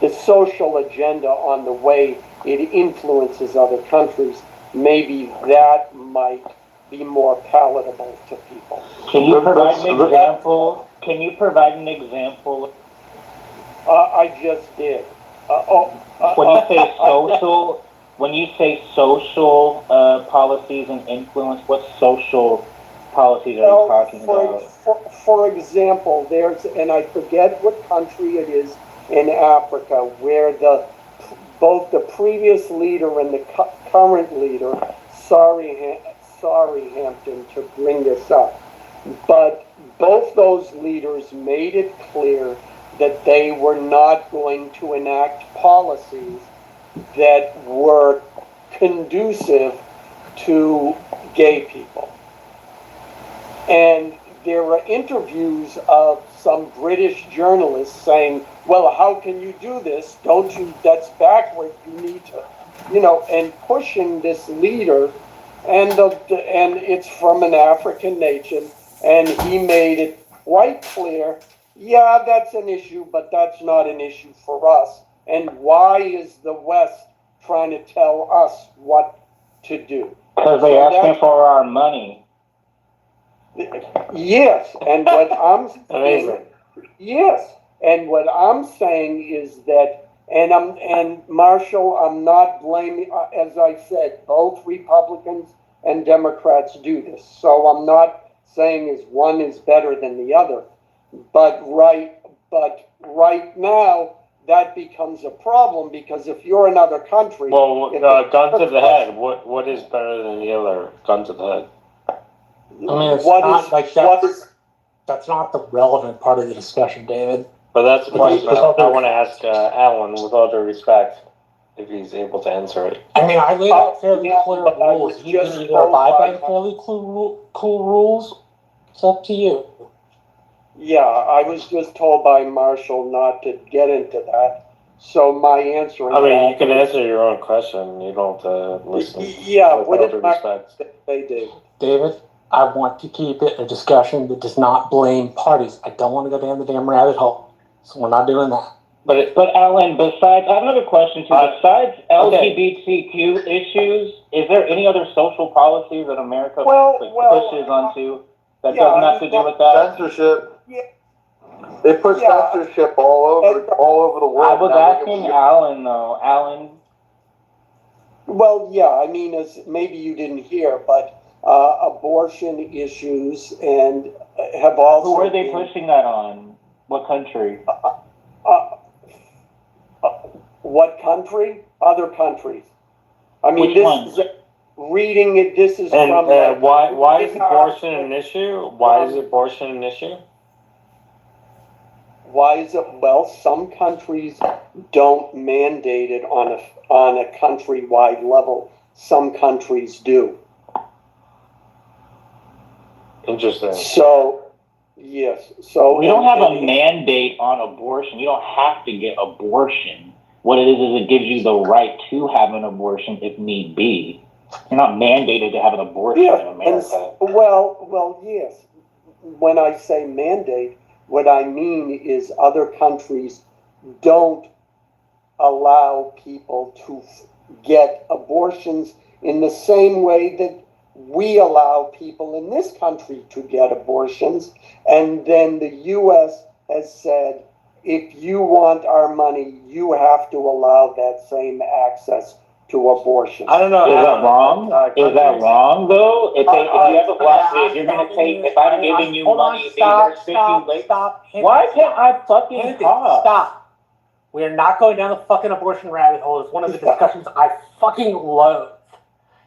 the social agenda on the way it influences other countries, maybe that might be more palatable to people. Can you provide an example? I just did. When you say social policies and influence, what social policies are you talking about? For example, and I forget what country it is in Africa, where both the previous leader and the current leader, sorry Hampton to bring this up, but both those leaders made it clear that they were not going to enact policies that were conducive to gay people. And there were interviews of some British journalists saying, well, how can you do this? That's backward, you need to, and pushing this leader, and it's from an African nation, and he made it quite clear, yeah, that's an issue, but that's not an issue for us. And why is the West trying to tell us what to do? Because they're asking for our money. Yes, and what I'm saying, yes, and what I'm saying is that, and Marshall, I'm not blaming, as I said, both Republicans and Democrats do this, so I'm not saying is one is better than the other, but right now that becomes a problem, because if you're another country, well, gun to the head. What is better than the other? Gun to the head. I mean, it's not like that. That's not the relevant part of the discussion, David. But that's the question I want to ask Alan, with all due respect, if he's able to answer it. I mean, I laid out fairly clear rules. You can either abide by the fairly cool rules. It's up to you. Yeah, I was just told by Marshall not to get into that. So my answer is, I mean, you can answer your own question. You don't have to listen. Yeah, what did Marshall say, David? David, I want to keep it a discussion that does not blame parties. I don't want to go down the damn rabbit hole. So we're not doing that. But Alan, I have another question too. Besides LGBTQ issues, is there any other social policies that America pushes onto that doesn't have to do with that? Censorship. Yeah. They put censorship all over the world. I was asking Alan though. Alan. Well, yeah, I mean, as maybe you didn't hear, but abortion issues and have also. Who are they pushing that on? What country? What country? Other countries. I mean, Which this ones? is reading it. This is And from. why is abortion an issue? Why is abortion an issue? Why is it? Well, some countries don't mandate it on a countrywide level. Some countries do. Interesting. So, yes. So we don't have a mandate on abortion. You don't have to get abortion. What it is it gives you the right to have an abortion if need be. You're not mandated to have an abortion in America. Well, yes. When I say mandate, what I mean is other countries don't allow people to get abortions in the same way that we allow people in this country to get abortions. And then the U.S. has said, if you want our money, you have to allow that same access to abortion. I don't know. Is that wrong? Is that wrong though? If you have a black kid, you're gonna take. If I'm giving you money, stop. Why can't I fucking talk? Stop. We are not going down the fucking abortion rabbit hole. It's one of the discussions I fucking loathe.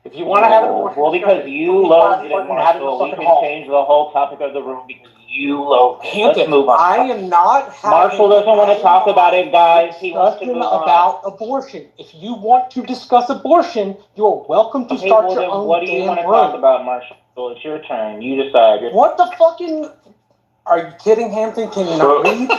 If you want to have an abortion, well, because you loathe it, Marshall, we can change the whole topic of the room because you loathe it. Let's move on. I am not having Marshall doesn't want to talk about it, guys. He wants to move on. About abortion. If you want to discuss abortion, you're welcome to start your own. What do you want to talk about, Marshall? It's your turn. You decide. What the fucking? Are you kidding, Hampton? Can you not read?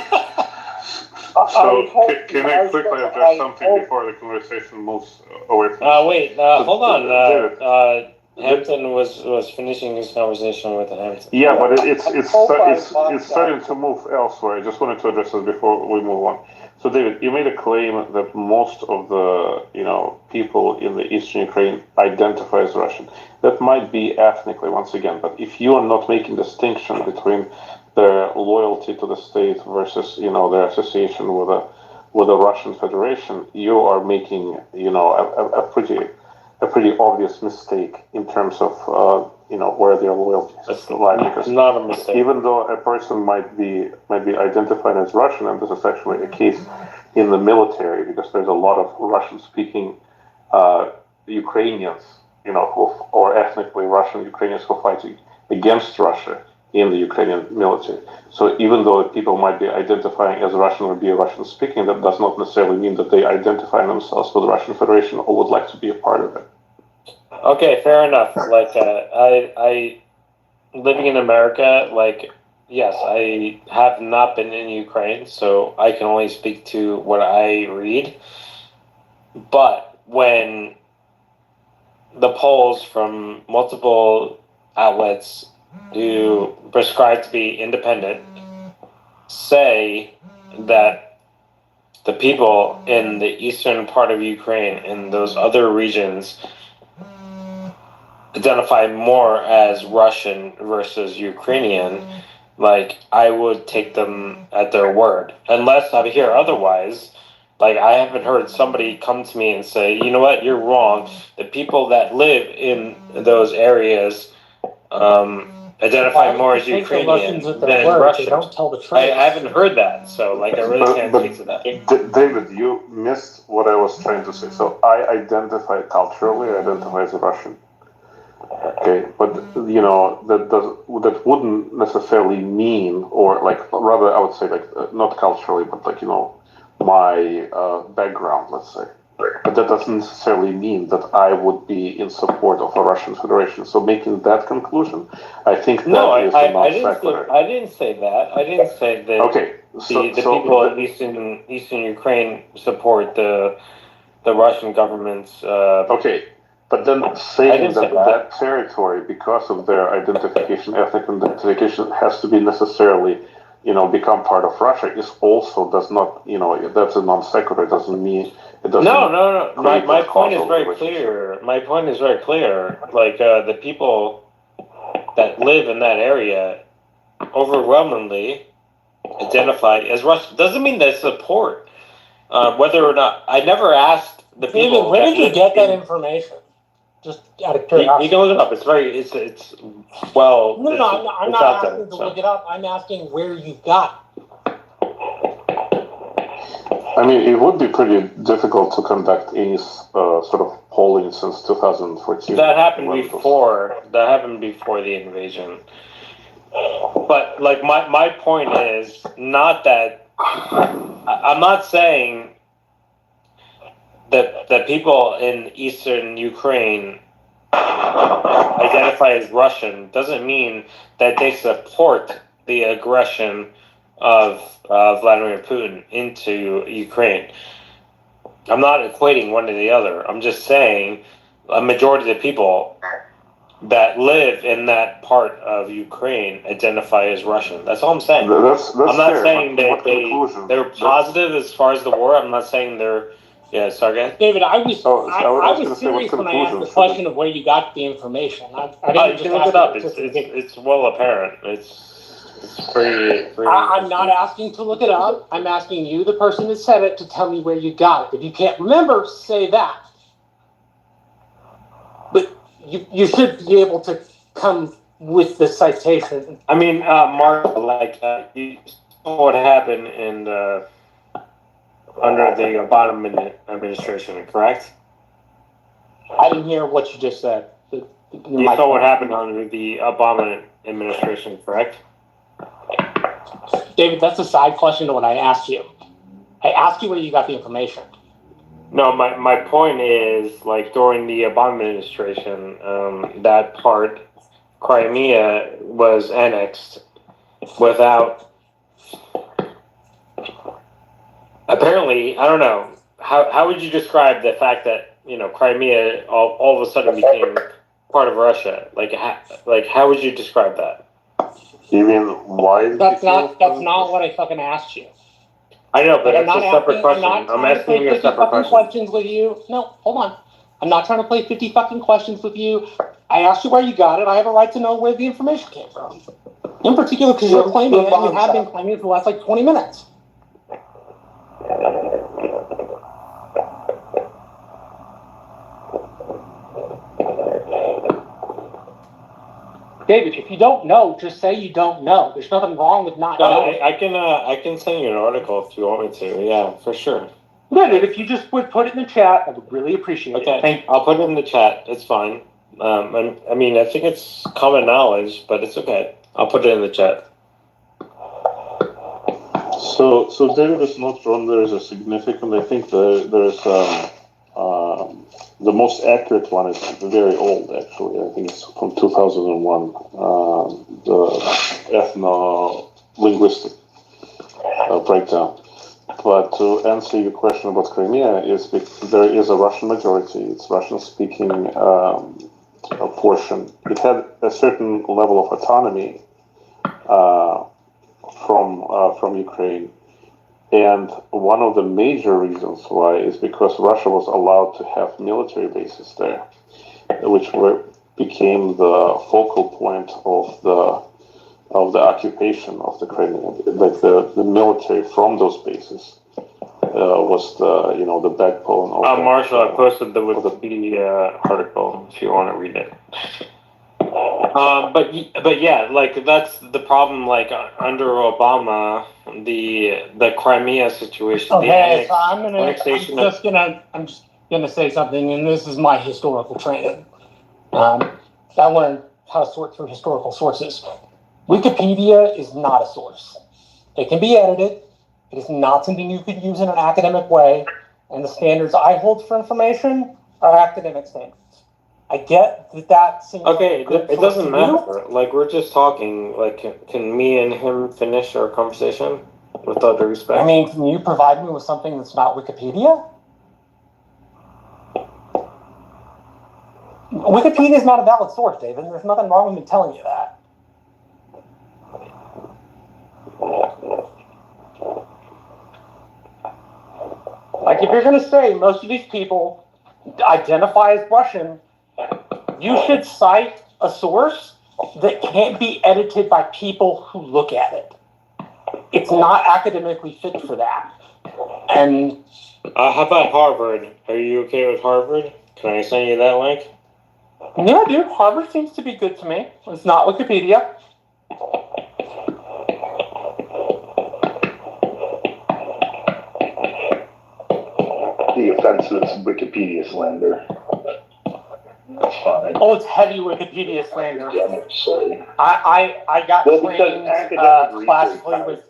So, can I quickly address something before the conversation moves away from wait, hold on. Hampton was finishing his conversation with Hampton. Yeah, but it's starting to move elsewhere. I just wanted to address this before we move on. So, David, you made a claim that most of the people in the eastern Ukraine identify as Russian. That might be ethnically, once again, but if you are not making distinction between their loyalty to the state versus their association with the Russian Federation, you are making a pretty obvious mistake in terms of where their loyalties lie. Because not a mistake. Even though a person might be identified as Russian, and this is actually a case in the military, because there's a lot of Russian-speaking Ukrainians, or ethnically Russian Ukrainians who fight against Russia in the Ukrainian military. So even though people might be identifying as Russian or be Russian speaking, that does not necessarily mean that they identify themselves with the Russian Federation or would like to be a part of it. Okay, fair enough. Like, I living in America, like, yes, I have not been in Ukraine, so I can only speak to what I read. But when the polls from multiple outlets who prescribe to be independent say that the people in the eastern part of Ukraine and those other regions identify more as Russian versus Ukrainian, like, I would take them at their word. Unless I hear otherwise, like, I haven't heard somebody come to me and say, you know what, you're wrong. The people that live in those areas identify more as Ukrainian than Russian. They don't tell the truth. I haven't heard that, so, like, I really can't speak to that. David, you missed what I was trying to say. So I identify culturally, I identify as a Russian. Okay, but that wouldn't necessarily mean, or like rather I would say like not culturally, but like my background, let's say. But that doesn't necessarily mean that I would be in support of a Russian Federation. So making that conclusion, I think is a non-sequitur. I didn't say that. I didn't say that. Okay, the people in Eastern Ukraine support the Russian government's. Okay. But then saying that territory, because of their identification, ethnic identification, has to be necessarily, become part of Russia, does not, that's a non sequitur. It doesn't mean it doesn't. No. My point is very clear. My point is very clear. Like the people that live in that area, overwhelmingly, identify as Russian. Doesn't mean they support whether or not. I never asked the people. David, where did you get that information? Just out of curiosity. You can look it up. It's well. No, I'm not asking to look it up. I'm asking where you got it. I mean, it would be pretty difficult to conduct any sort of polling since 2014. That happened before. That happened before the invasion. But like my point is not that I'm not saying that people in eastern Ukraine identify as Russian doesn't mean that they support the aggression of Vladimir Putin into Ukraine. I'm not equating one to the other. I'm just saying a majority of the people that live in that part of Ukraine identify as Russian. That's all I'm saying. That's I'm not fair, saying but that they're positive as far as the war. I'm not saying they're sorry. David, I was serious when I asked the question of where you got the information. I didn't you can look it up. It's well apparent. It's pretty. I'm not asking to look it up. I'm asking you, the person that said it, to tell me where you got it. If you can't remember, say that. But you should be able to come with the citation. I mean, Mark, you saw what happened in under the Obama administration, correct? I didn't hear what you just said. You saw what happened under the Obama administration, correct? David, that's a side question to what I asked you. I asked you where you got the information. No, my point is, like, during the Obama administration, that part, Crimea, was annexed without, apparently, I don't know, how would you describe the fact that, Crimea all of a sudden became part of Russia? Like, how would you describe that? You mean why? That's not what I fucking asked you. I know, but it's a separate question. I'm asking you a separate question. Questions with you. No, hold on. I'm not trying to play 50 fucking questions with you. I asked you where you got it. I have a right to know where the information came from. In particular, because you're claiming it, and you have been claiming it for the last 20 minutes. David, if you don't know, just say you don't know. There's nothing wrong with not knowing. I can send you an article if you want me to. Yeah, for sure. David, if you just would put it in the chat, I would really appreciate it. Okay, I'll put it in the chat. It's fine. I mean, I think it's common knowledge, but it's okay. I'll put it in the chat. So David is not wrong. There is a significant. I think there's the most accurate one is very old, actually. I think it's from 2001. The ethno-linguistic breakdown. But to answer your question about Crimea, there is a Russian majority. It's Russian-speaking portion. It had a certain level of autonomy from Ukraine. And one of the major reasons why is because Russia was allowed to have military bases there, which became the focal point of the occupation of the Crimea. Like the military from those bases was the backbone of. Marshall, I posted the Wikipedia article if you want to read it. But yeah, like that's the problem. Like under Obama, the Crimea situation. Okay, so I'm just gonna say something, and this is my historical training. I learned how to sort through historical sources. Wikipedia is not a source. It can be edited. It is not something you could use in an academic way, and the standards I hold for information are academic standards. I get that seems okay. It doesn't matter. Like we're just talking. Like, can me and him finish our conversation with all due respect? I mean, can you provide me with something that's not Wikipedia? Wikipedia is not a valid source, David. There's nothing wrong with me telling you that. Like, if you're going to say most of these people identify as Russian, you should cite a source that can't be edited by people who look at it. it's not academically fit for that. And how about Harvard? Are you okay with Harvard? Can I send you that link? yeah, dude, Harvard seems to be good to me. It's not Wikipedia. The offensive Wikipedia slander. That's fine. Oh, it's heavy Wikipedia slander. Sorry. I got trained classically with.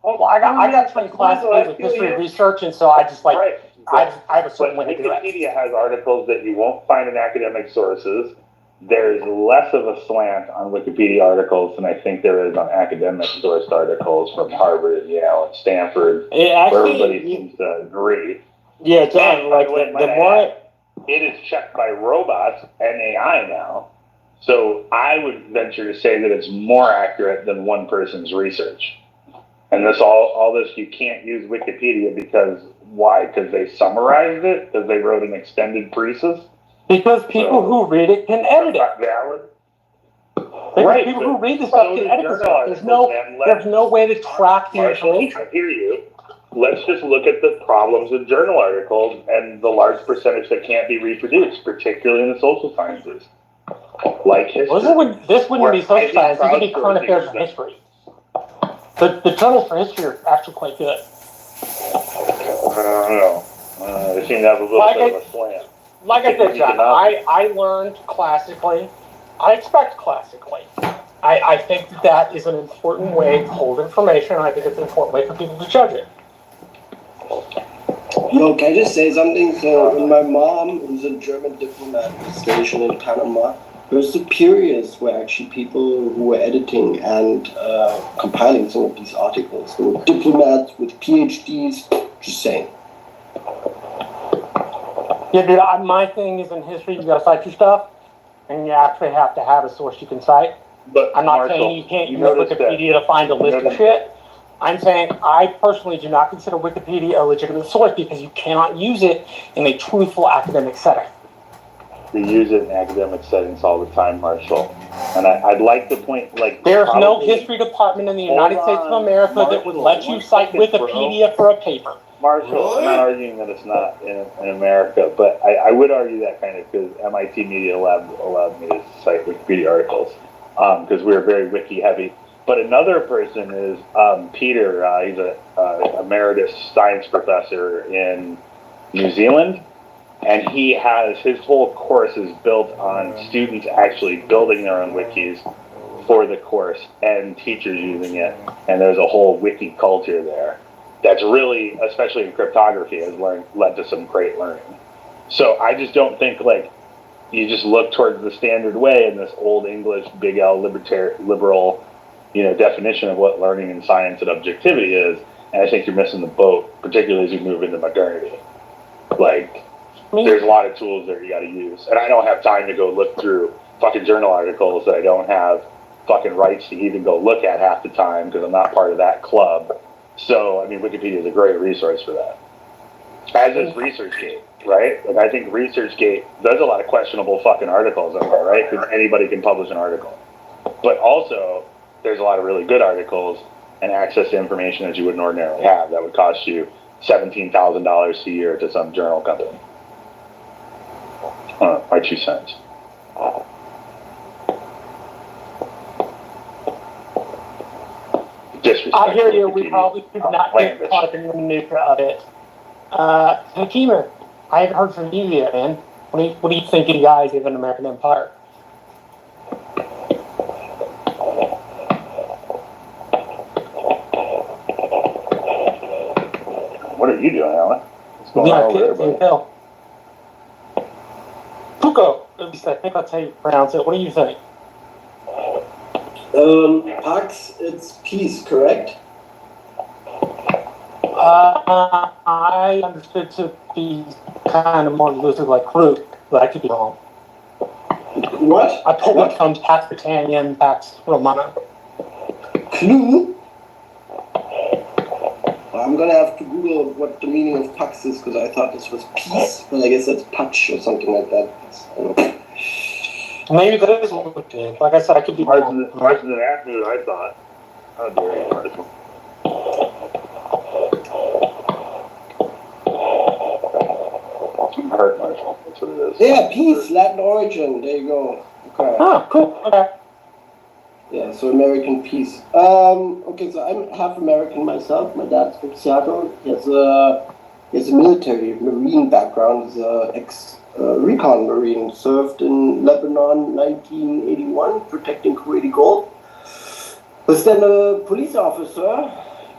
Oh, well, I got trained classically with history research, and so I just like I have a certain way to do it. Wikipedia has articles that you won't find in academic sources. There's less of a slant on Wikipedia articles than I think there is on academic sourced articles from Harvard, Yale, and Stanford, where everybody seems to agree. Yeah, John, like the more it is checked by robots and AI now, so I would venture to say that it's more accurate than one person's research. And this all this you can't use Wikipedia because why? Because they summarized it? Because they wrote an extended precis? Because people who read it can edit it. Not valid. Right. People who read the stuff can edit the stuff. There's no way to track the information. I hear you. Let's just look at the problems with journal articles and the large percentage that can't be reproduced, particularly in the social sciences, like history. Well, this wouldn't be social science. This would be current affairs and history. The journals for history are actually quite good. I don't know. They seem to have a little bit of a slant. Like I said, John, I learned classically. I expect classically. I think that is an important way to hold information, and I think it's an important way for people to judge it. Yo, can I just say something? So, when my mom, who's a German diplomat, was stationed in Panama, her superiors were actually people who were editing and compiling some of these articles. They were diplomats with PhDs, just saying. Yeah, dude, my thing is in history, you gotta cite your stuff, and you actually have to have a source you can cite. But I'm not saying you can't use Wikipedia to find a list of shit. I'm saying I personally do not consider Wikipedia a legitimate source because you cannot use it in a truthful academic setting. We use it in academic settings all the time, Marshall. And I'd like to point, like... There's no history department in the United States of America that would let you cite Wikipedia for a paper. Marshall, I'm not arguing that it's not in America, but I would argue that kind of because MIT Media Lab allowed me to cite Wikipedia articles because we're very wiki heavy. But another person is Peter. He's a emeritus science professor in New Zealand, and he has his whole course is built on students actually building their own wikis for the course and teachers using it. And there's a whole wiki culture there that's really, especially in cryptography, has led to some great learning. So I just don't think like you just look towards the standard way in this old English big L liberal, definition of what learning and science and objectivity is. And I think you're missing the boat, particularly as you move into modernity. Like, there's a lot of tools that you got to use, and I don't have time to go look through fucking journal articles that I don't have fucking rights to even go look at half the time because I'm not part of that club. So, I mean, Wikipedia is a great resource for that. As is ResearchGate, right? Like, I think ResearchGate does a lot of questionable fucking articles on there, right? Because anybody can publish an article. But also, there's a lot of really good articles and access to information that you wouldn't ordinarily have that would cost you $17,000 a year to some journal company. My 2 cents. I hear you. We probably should not get caught up in the minutia of it. Hakeem, I haven't heard from you yet, man. What do you think of the eyes of an American empire? What are you doing, Alan? What's going on over there, buddy? Fuko, at least I think that's how you pronounce it. What do you think? Pax, it's peace, correct? I understood to be kind of more loosely like fruit, but I could be wrong. What? I pulled it from Pax Britannia, Pax Romana. Clue? I'm gonna have to Google what the meaning of Pax is because I thought this was peace, but I guess that's Patch or something like that. Maybe that is what it is. Like I said, I could be wrong. Martin than after I thought. How dare you, Martin? hurt much. That's what it is. Yeah, peace, Latin origin. There you go. Okay. Oh, cool. Okay. Yeah, so American peace. Okay, so I'm half American myself. My dad's from Seattle. He has a military Marine background. He's a ex-recon Marine. Served in Lebanon 1981, protecting Kuwaiti gold. Was then a police officer,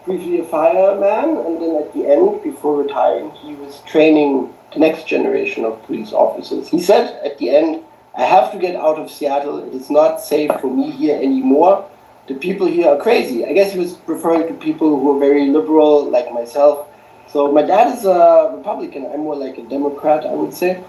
briefly a fireman, and then at the end, before retiring, he was training the next generation of police officers. He said at the end, I have to get out of Seattle. It is not safe for me here anymore. The people here are crazy. I guess he was referring to people who are very liberal, like myself. So my dad is a Republican. I'm more like a Democrat, I would say.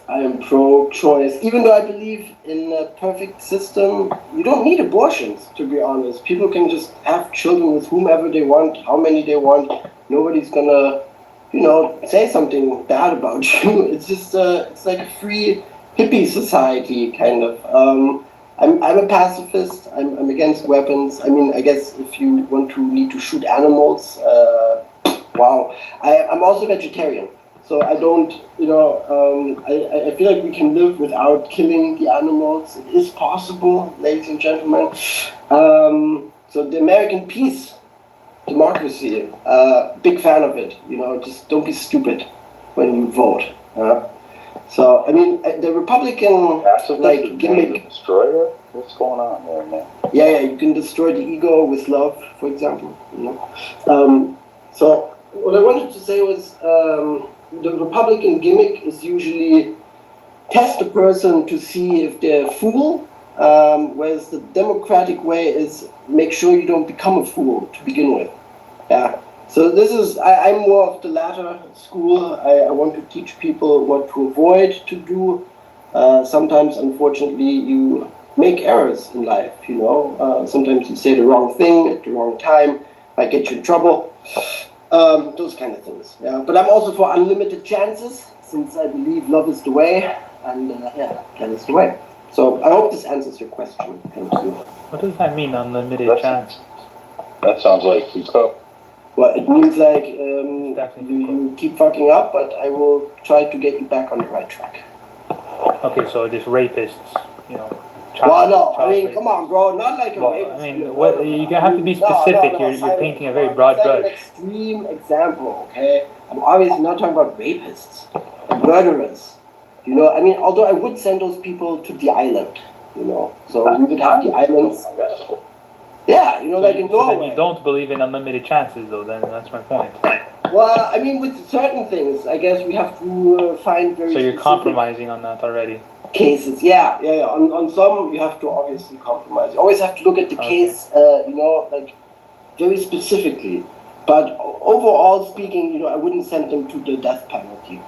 I am pro-choice. Even though I believe in a perfect system, you don't need abortions, to be honest. People can just have children with whomever they want, how many they want. Nobody's gonna, say something bad about you. It's just, it's like a free hippie society, kind of. I'm a pacifist. I'm against weapons. I mean, I guess if you need to shoot animals, wow. I'm also vegetarian. So I don't, I feel like we can live without killing the animals. It is possible, ladies and gentlemen. So the American peace, democracy, big fan of it. Just don't be stupid when you vote. So, I mean, the Republican, gimmick. Destroyer? What's going on there, man? Yeah, you can destroy the ego with love, for example. So, what I wanted to say was, the Republican gimmick is usually test a person to see if they're a fool, whereas the Democratic way is make sure you don't become a fool to begin with. Yeah. So I'm more of the latter school. I want to teach people what to avoid to do. Sometimes, unfortunately, you make errors in life, Sometimes you say the wrong thing at the wrong time, might get you in trouble. Those kind of things. Yeah. But I'm also for unlimited chances, since I believe love is the way, and that is the way. So I hope this answers your question. Thank you. What does that mean, unlimited chance? That sounds like Foucault. Well, it means like you keep fucking up, but I will try to get you back on the right track. Okay, so just rapists, come on, bro, not like a rapist. I mean, you have to be specific. You're painting a very broad brush. It's like an extreme example, okay? I'm obviously not talking about rapists, murderers. Although I would send those people to the island, so we would have the islands. Yeah, like in Norway. Then you don't believe in unlimited chances, though. Then that's my point. Well, I mean, with certain things, I guess we have to find very. So you're compromising on that already. Cases, yeah. On some, you have to obviously compromise. You always have to look at the case, very specifically. But overall speaking, I wouldn't send them to the death penalty.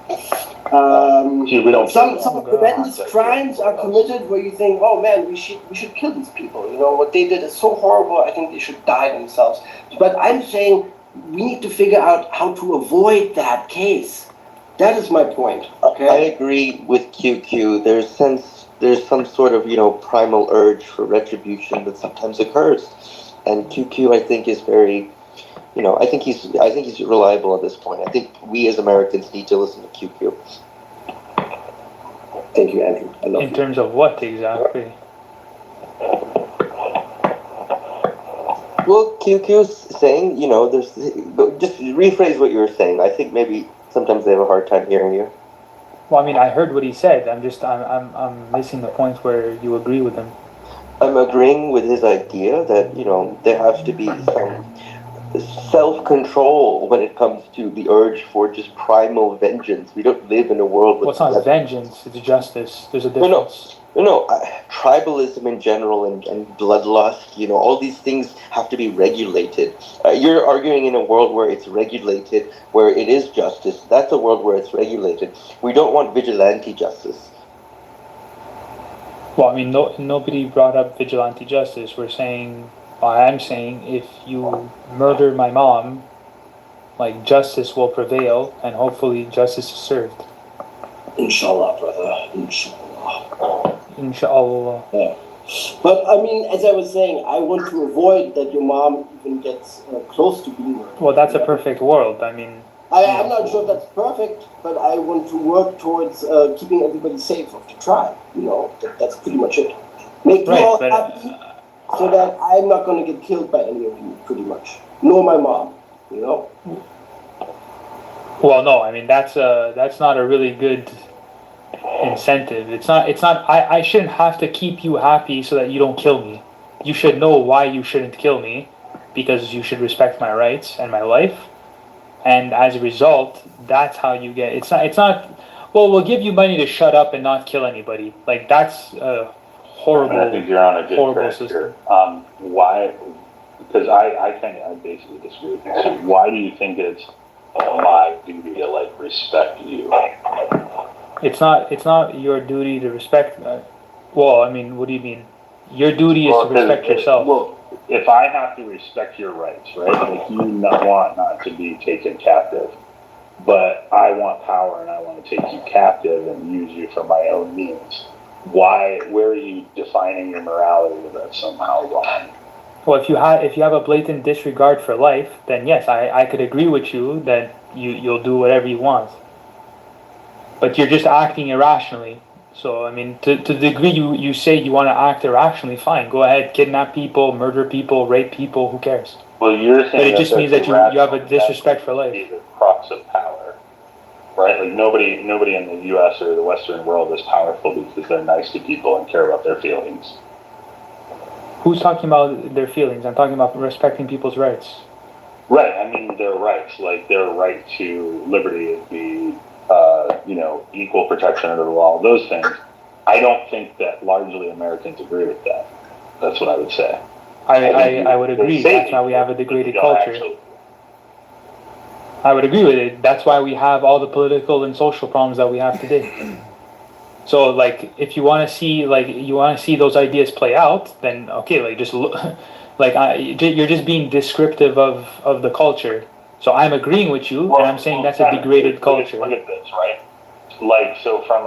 Some horrendous crimes are committed where you think, oh man, we should kill these people. What they did is so horrible. I think they should die themselves. But I'm saying we need to figure out how to avoid that case. That is my point. Okay. I agree with QQ. There's some sort of primal urge for retribution that sometimes occurs, and QQ I think is very. I think he's reliable at this point. I think we as Americans need to listen to QQ. Thank you, Andrew. I love In terms of what exactly? Well, QQ's saying, just rephrase what you were saying. I think maybe sometimes they have a hard time hearing you. Well, I mean, I heard what he said. I'm missing the point where you agree with him. I'm agreeing with his idea that, there has to be some self-control when it comes to the urge for just primal vengeance. We don't live in a world with... Well, it's not vengeance, it's justice. There's a difference. Tribalism in general and bloodlust, all these things have to be regulated. You're arguing in a world where it's regulated, where it is justice. That's a world where it's regulated. We don't want vigilante justice. Well, I mean, nobody brought up vigilante justice. I'm saying if you murder my mom, justice will prevail and hopefully justice is served. Inshallah, brother. Inshallah. Inshallah. Yeah. But I mean, as I was saying, I want to avoid that your mom even gets close to being murdered. Well, that's a perfect world. I mean, I'm not sure that's perfect, but I want to work towards keeping everybody safe of the tribe. That's pretty much it. Make you all happy, so that I'm not going to get killed by any of you, pretty much. Nor my mom. Well, no, I mean that's not a really good incentive. It's not. I shouldn't have to keep you happy so that you don't kill me. You should know why you shouldn't kill me, because you should respect my rights and my life. And as a result, that's how you get. It's not. Well, we'll give you money to shut up and not kill anybody. Like that's a horrible. I think you're on a good track here. Why? Because I basically disagree with you. So why do you think it's my duty to respect you? It's not your duty to respect. Well, I mean, what do you mean? Your duty is to respect yourself. Well, if I have to respect your rights, right? Like you want not to be taken captive, but I want power and I want to take you captive and use you for my own means. Why? Where are you defining your morality that's somehow wrong? Well, if you have a blatant disregard for life, then yes, I could agree with you that you'll do whatever you want. But you're just acting irrationally. So, I mean, to the degree you say you want to act irrationally, fine. Go ahead, kidnap people, murder people, rape people, who cares? Well, you're saying but it just means that you have a disrespect for life. The crux of power, right? Like nobody in the U.S. or the Western world is powerful because they're nice to people and care about their feelings. Who's talking about their feelings? I'm talking about respecting people's rights. Right. I mean, their rights, like their right to liberty, the equal protection under the law, those things. I don't think that largely Americans agree with that. That's what I would say. I would agree. That's why we have a degraded culture. I would agree with it. That's why we have all the political and social problems that we have today. So, like, if you want to see, those ideas play out, then okay, just look, you're just being descriptive of the culture. So I'm agreeing with you, and I'm saying that's a degraded culture. Look at this, right? So from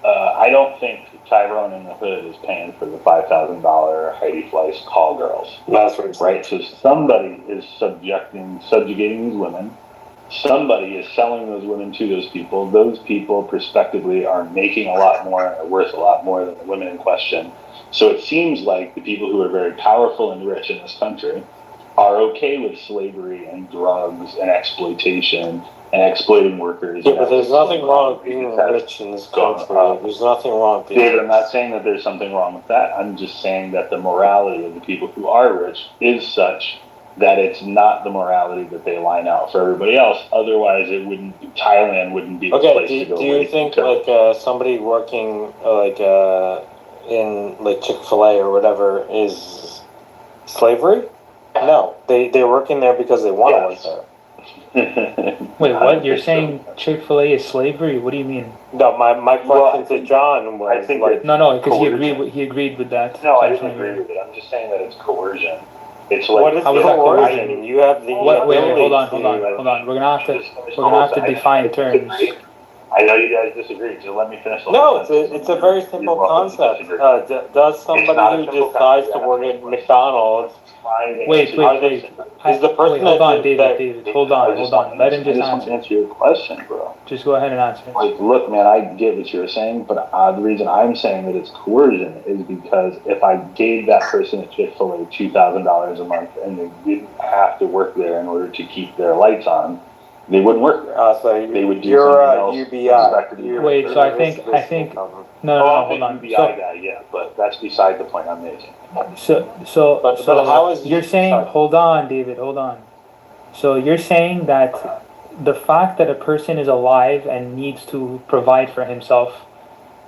I don't think Tyrone in the Hood is paying for the $5,000 Heidi Fleiss call girls. That's right. So somebody is subjugating these women. Somebody is selling those women to those people. Those people, prospectively, are making a lot more and are worth a lot more than the women in question. So it seems like the people who are very powerful and rich in this country are okay with slavery and drugs and exploitation and exploiting workers. Yeah, but there's nothing wrong with being rich in this country. There's nothing wrong with being David, I'm not saying that there's something wrong with that. I'm just saying that the morality of the people who are rich is such that it's not the morality that they line out for everybody else. Otherwise, Thailand wouldn't be the place to go. Do you think somebody working in Chick-fil-A or whatever is slavery? No, they're working there because they want to work there. Wait, what? You're saying Chick-fil-A is slavery? What do you mean? No, my question to John was no, because he agreed with that. No, I didn't agree with it. I'm just saying that it's coercion. It's what is coercion? You have the wait, hold on. We're gonna have to define terms. I know you guys disagree, so let me finish. No, it's a very simple concept. Does somebody who decides to work at McDonald's? Wait. Is the person hold on, David. Hold on. Let him just answer. Answer your question, bro. Just go ahead and answer. Look, man, I get what you're saying, but the reason I'm saying that it's coercion is because if I gave that person at Chick-fil-A $2,000 a month and they didn't have to work there in order to keep their lights on, they wouldn't work there. So they would do something else. UBI. Wait, so I think no, hold on. UBI guy, yeah, but that's beside the point I'm making. So how is you're saying? Sorry. Hold on, David. Hold on. So you're saying that the fact that a person is alive and needs to provide for himself,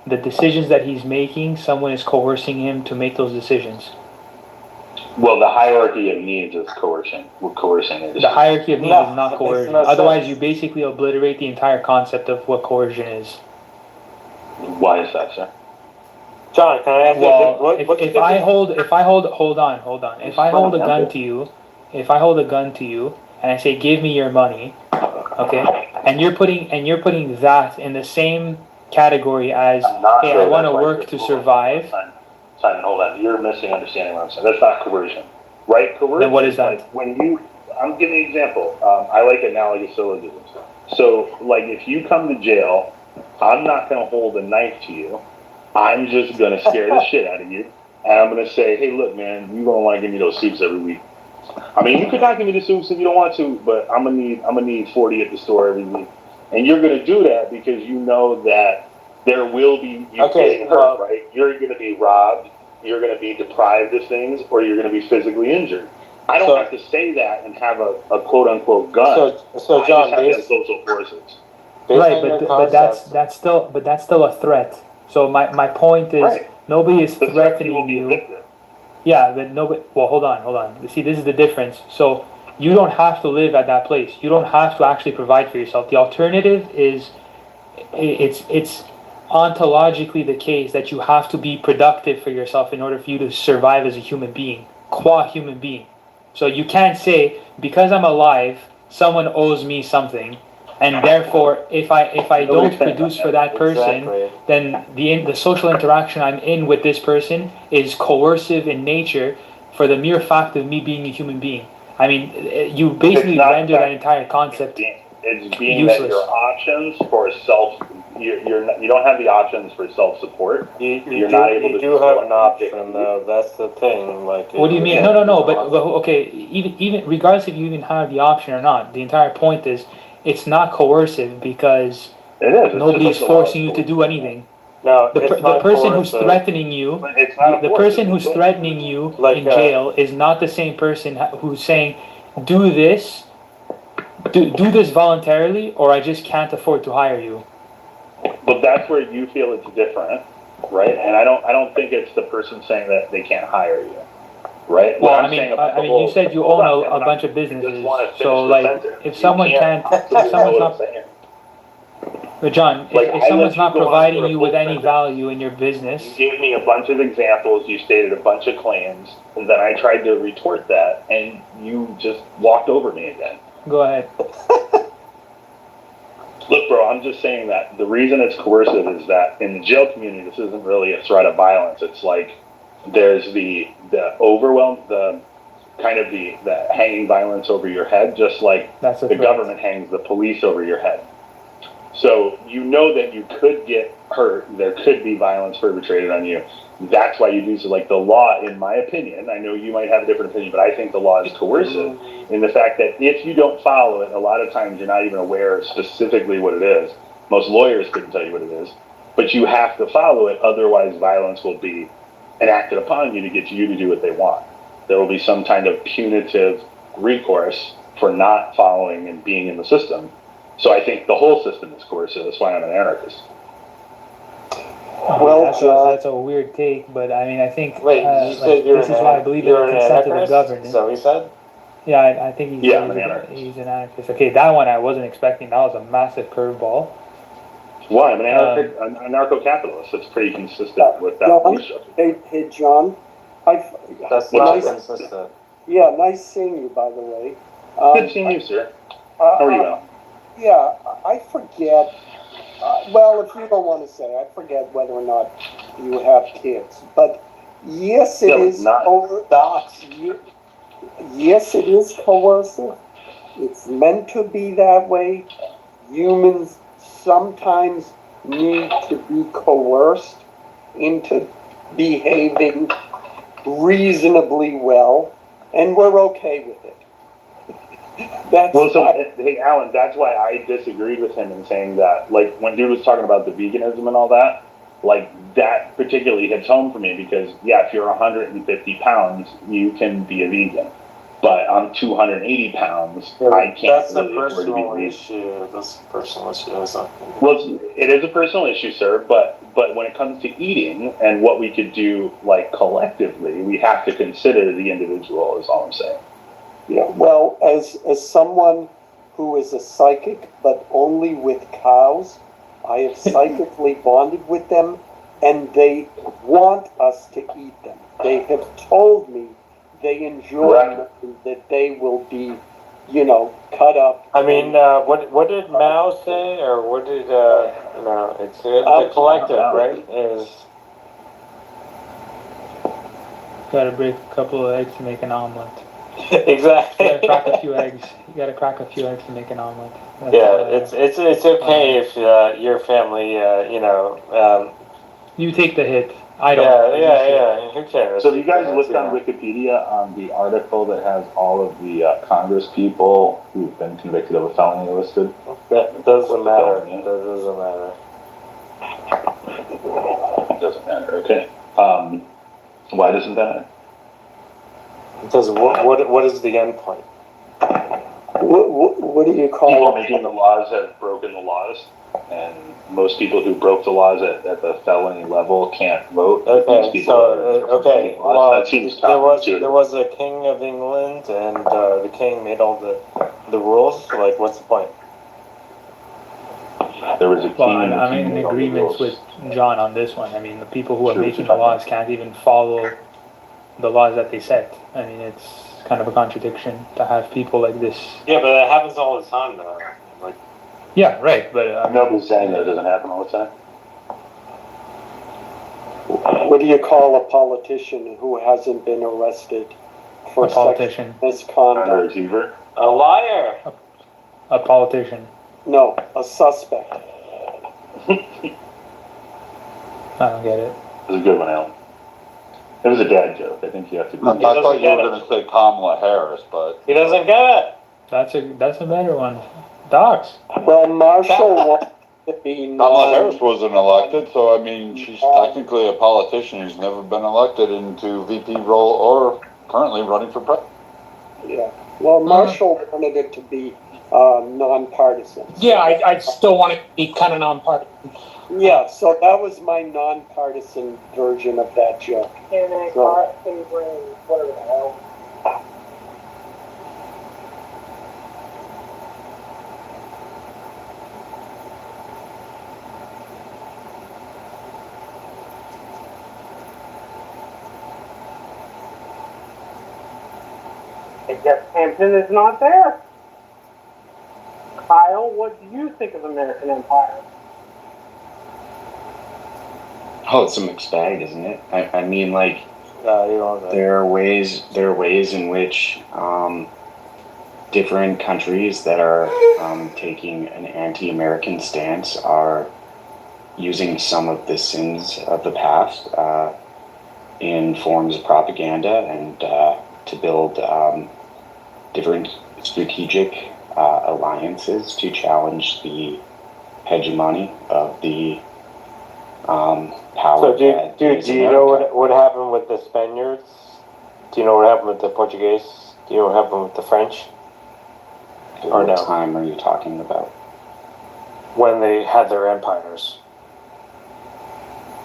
the decisions that he's making, someone is coercing him to make those decisions. Well, the hierarchy of needs is coercion. What coercing is. The hierarchy of needs is not coercion. Otherwise, you basically obliterate the entire concept of what coercion is. Why is that, sir? John, can I ask you? If I hold a gun to you, and I say, "Give me your money," okay, and you're putting that in the same category as, "Hey, I want to work to survive." Simon, hold on. You're misunderstanding what I'm saying. That's not coercion, right? Coercion. Then what is that? Like when you I'm giving an example. I like analogous syllogisms. So, like, if you come to jail, I'm not going to hold a knife to you. I'm just going to scare the shit out of you. And I'm going to say, hey, look, man, you're going to want to give me those soups every week. I mean, you could not give me the soups if you don't want to, but I'm gonna need 40 at the store every week. And you're going to do that because you know that there will be you getting hurt, right? You're going to be robbed, you're going to be deprived of things, or you're going to be physically injured. I don't have to say that and have a quote-unquote gun. So John, I just have social forces. Right, but that's still a threat. So my point is nobody is threatening you. Yeah, but nobody. Well, hold on. See, this is the difference. So you don't have to live at that place. You don't have to actually provide for yourself. The alternative is, it's ontologically the case that you have to be productive for yourself in order for you to survive as a human being, qua human being. So you can't say because I'm alive, someone owes me something, and therefore if I don't produce for that person, then the social interaction I'm in with this person is coercive in nature for the mere fact of me being a human being. I mean, you basically render that entire concept It's being useless. That your options for you don't have the options for self-support. You're not able to. You do have an option, though. That's the thing. Like, what do you mean? No. But okay, even regardless if you even have the option or not, the entire point is it's not coercive because nobody's forcing you to do anything. No, the person who's threatening you, the person who's threatening you in jail is not the same person who's saying, do this voluntarily, or I just can't afford to hire you. But that's where you feel it's different, right? And I don't think it's the person saying that they can't hire you, right? Well, I mean, you said you own a bunch of businesses, so like, if someone's not. But John, if someone's not providing you with any value in your business, you gave me a bunch of examples, you stated a bunch of claims, and then I tried to retort that, and you just walked over me again. Go ahead. Look, bro, I'm just saying that the reason it's coercive is that in the jail community, this isn't really a threat of violence. It's like there's the overwhelm, the kind of the hanging violence over your head, just like the government hangs the police over your head. So you know that you could get hurt. There could be violence perpetrated on you. That's why you do so. Like the law, in my opinion, I know you might have a different opinion, but I think the law is coercive in the fact that if you don't follow it, a lot of times you're not even aware specifically what it is. Most lawyers couldn't tell you what it is, but you have to follow it. Otherwise, violence will be enacted upon you to get you to do what they want. There will be some kind of punitive recourse for not following and being in the system. So I think the whole system is coercive. That's why I'm an anarchist. Well, that's a weird take, but I mean, I think you said this is why I believe in the consent of the government. So he said? Yeah, I think he's an anarchist. Okay, that one I wasn't expecting. That was a massive curveball. Why? I'm an anarcho-capitalist. It's pretty consistent with that. Hey, John. That's not consistent. Yeah, nice seeing you, by the way. Good seeing you, sir. How are you, Al? Yeah, I forget. Well, if you don't want to say, I forget whether or not you have kids. But yes, it is. Yes, it is coercive. It's meant to be that way. Humans sometimes need to be coerced into behaving reasonably well, and we're okay with it. Hey, Alan, that's why I disagreed with him in saying that, like, when dude was talking about the veganism and all that, like, that particularly hits home for me because, yeah, if you're 150 pounds, you can be a vegan. But I'm 280 pounds, I can't really afford to be vegan. That's a personal issue. Well, it is a personal issue, sir, but when it comes to eating and what we could do, like, collectively, we have to consider the individual, is all I'm saying. Yeah, well, as someone who is a psychic, but only with cows, I have psychically bonded with them, and they want us to eat them. They have told me they enjoy that they will be, cut up. I mean, what did Mao say, or what did it's the collective, right? Is gotta break a couple of eggs to make an omelet. Exactly. You gotta crack a few eggs. You gotta crack a few eggs to make an omelet. That's, it's okay if your family, you take the hit. I don't. Yeah. Who cares? So if you guys looked on Wikipedia on the article that has all of the Congress people who've been convicted of a felony listed? That doesn't matter. That doesn't matter. It doesn't matter. Okay. Why doesn't that matter? Because what is the end point? What do you call people making the laws have broken the laws, and most people who broke the laws at the felony level can't vote. Okay, well, that seems there was a king of England, and the king made all the rules. So, like, what's the point? There was a king. Well, I'm in agreement with John on this one. I mean, the people who are making the laws can't even follow the laws that they set. I mean, it's kind of a contradiction to have people like this. Yeah, but that happens all the time, though. Like, yeah, right. But nobody's saying that it doesn't happen all the time. What do you call a politician who hasn't been arrested for a politician misconduct? A liar. A politician. No, a suspect. I don't get it. It was a good one, Alan. It was a dad joke. I think you have to. I thought you were going to say Kamala Harris, but he doesn't get it. That's a better one. Docs. Well, Marshall wants to be Kamala Harris wasn't elected, so I mean, she's technically a politician who's never been elected into VP role or currently running for president. Yeah. Well, Marshall wanted it to be nonpartisan. Yeah, I still want it to be kind of nonpartisan. Yeah, so that was my nonpartisan version of that joke. Whatever the hell. I guess Hampton is not there. Kyle, what do you think of American Empire? Oh, it's a mixed bag, isn't it? I mean, like, there are ways in which different countries that are taking an anti-American stance are using some of the sins of the past in forms of propaganda and to build different strategic alliances to challenge the hegemony of the power. So, do you know what happened with the Spaniards? Do you know what happened with the Portuguese? Do you know what happened with the French? Or What no? time are you talking about? When they had their empires.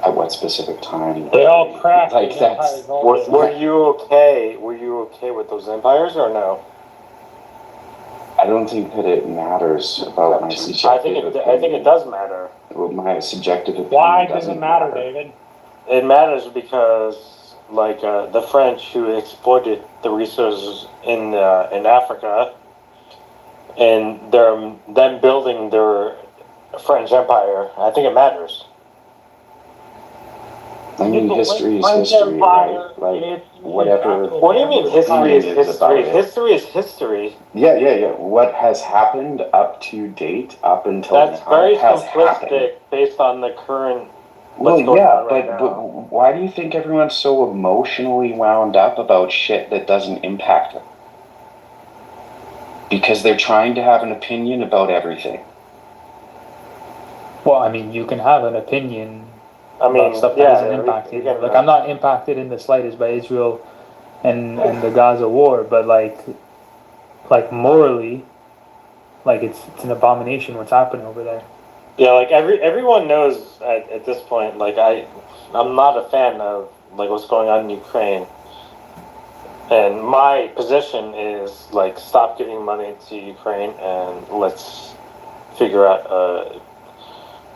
At what specific time? They all crashed. Like that's. Were you okay? Were you okay with those empires or no? I don't think that it matters about my subjective opinion. I think it does matter. Well, my subjective opinion. Why does it matter, David? It matters because, like, the French who exploited the resources in Africa, and them building their French empire. I think it matters. I mean, history is history, right? Like, whatever. What do you mean history is history? History is history. Yeah. What has happened up to date, up until That's now, very has simplistic happened. based on the current. Well, yeah, right but why do you think everyone's so emotionally wound up about shit that doesn't impact them? Because they're trying to have an opinion about everything. Well, I mean, you can have an opinion about stuff that doesn't impact you. Like, I'm not impacted in the slightest by Israel and the Gaza war, but like morally, like it's an abomination what's happening over there. Yeah, like everyone knows at this point. Like I'm not a fan of like what's going on in Ukraine, and my position is like stop giving money to Ukraine and let's figure out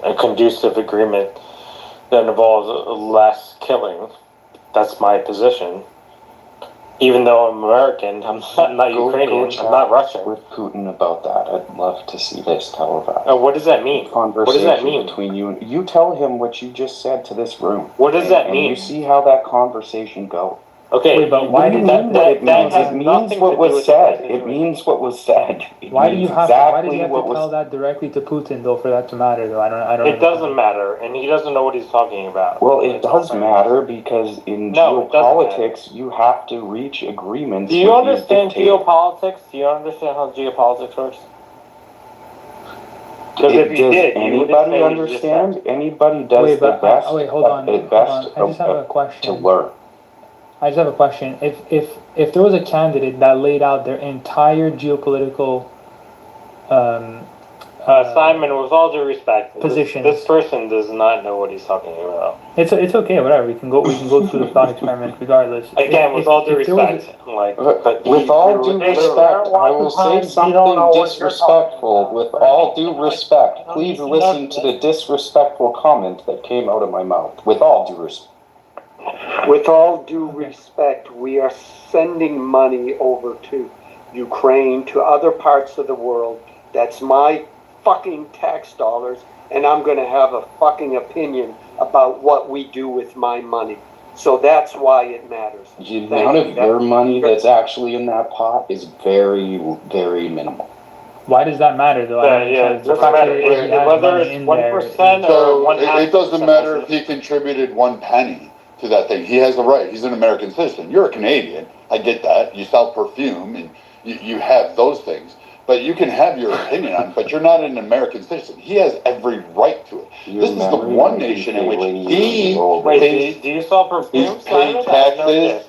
a conducive agreement that involves less killing. That's my position. Even though I'm American, I'm not Ukrainian, I'm not Russian. With Putin about that, I'd love to see this televised. What does that mean? What does that mean? Between you you tell him what you just said to this room. What does that mean? And you see how that conversation goes. Okay, Wait, but why that, did that, that, that has it nothing means to what do was with said. the It means what was said. It why do means you have to? Why did exactly you have what to was. tell that directly to Putin though for that to matter though? I don't. It doesn't matter, and he doesn't know what he's talking about. Well, it does matter because in No, it doesn't geopolitics, you have to reach agreements. Do you with these understand dictators. geopolitics? Do you understand how geopolitics works? Because if you Does did, you would anybody say what you just said. understand? Anybody does Wait, the but best. hold on. I just have a to question. learn. I just have a question. If there was a candidate that laid out their entire geopolitical Simon, with all due respect, positions. this person does not know what he's talking about. It's okay, whatever. We can go through the thought experiment regardless. Again, with all due respect, With all due respect, I will say something disrespectful. With all due respect, please listen to the disrespectful comment that came out of my mouth. With all due respect. With all due respect, we are sending money over to Ukraine, to other parts of the world. That's my fucking tax dollars, and I'm going to have a fucking opinion about what we do with my money. So that's why it matters. The amount of your money that's actually in that pot is very, very minimal. Why does that matter though? It doesn't matter whether it's 1% So or 1/2%. it doesn't matter if he contributed 1 penny to that thing. He has the right. He's an American citizen. You're a Canadian. I get that. You sell perfume and you have those things. But you can have your opinion on it, but you're not an American citizen. He has every right to it. This is the one nation in which he pays, do you sell perfume? pays taxes.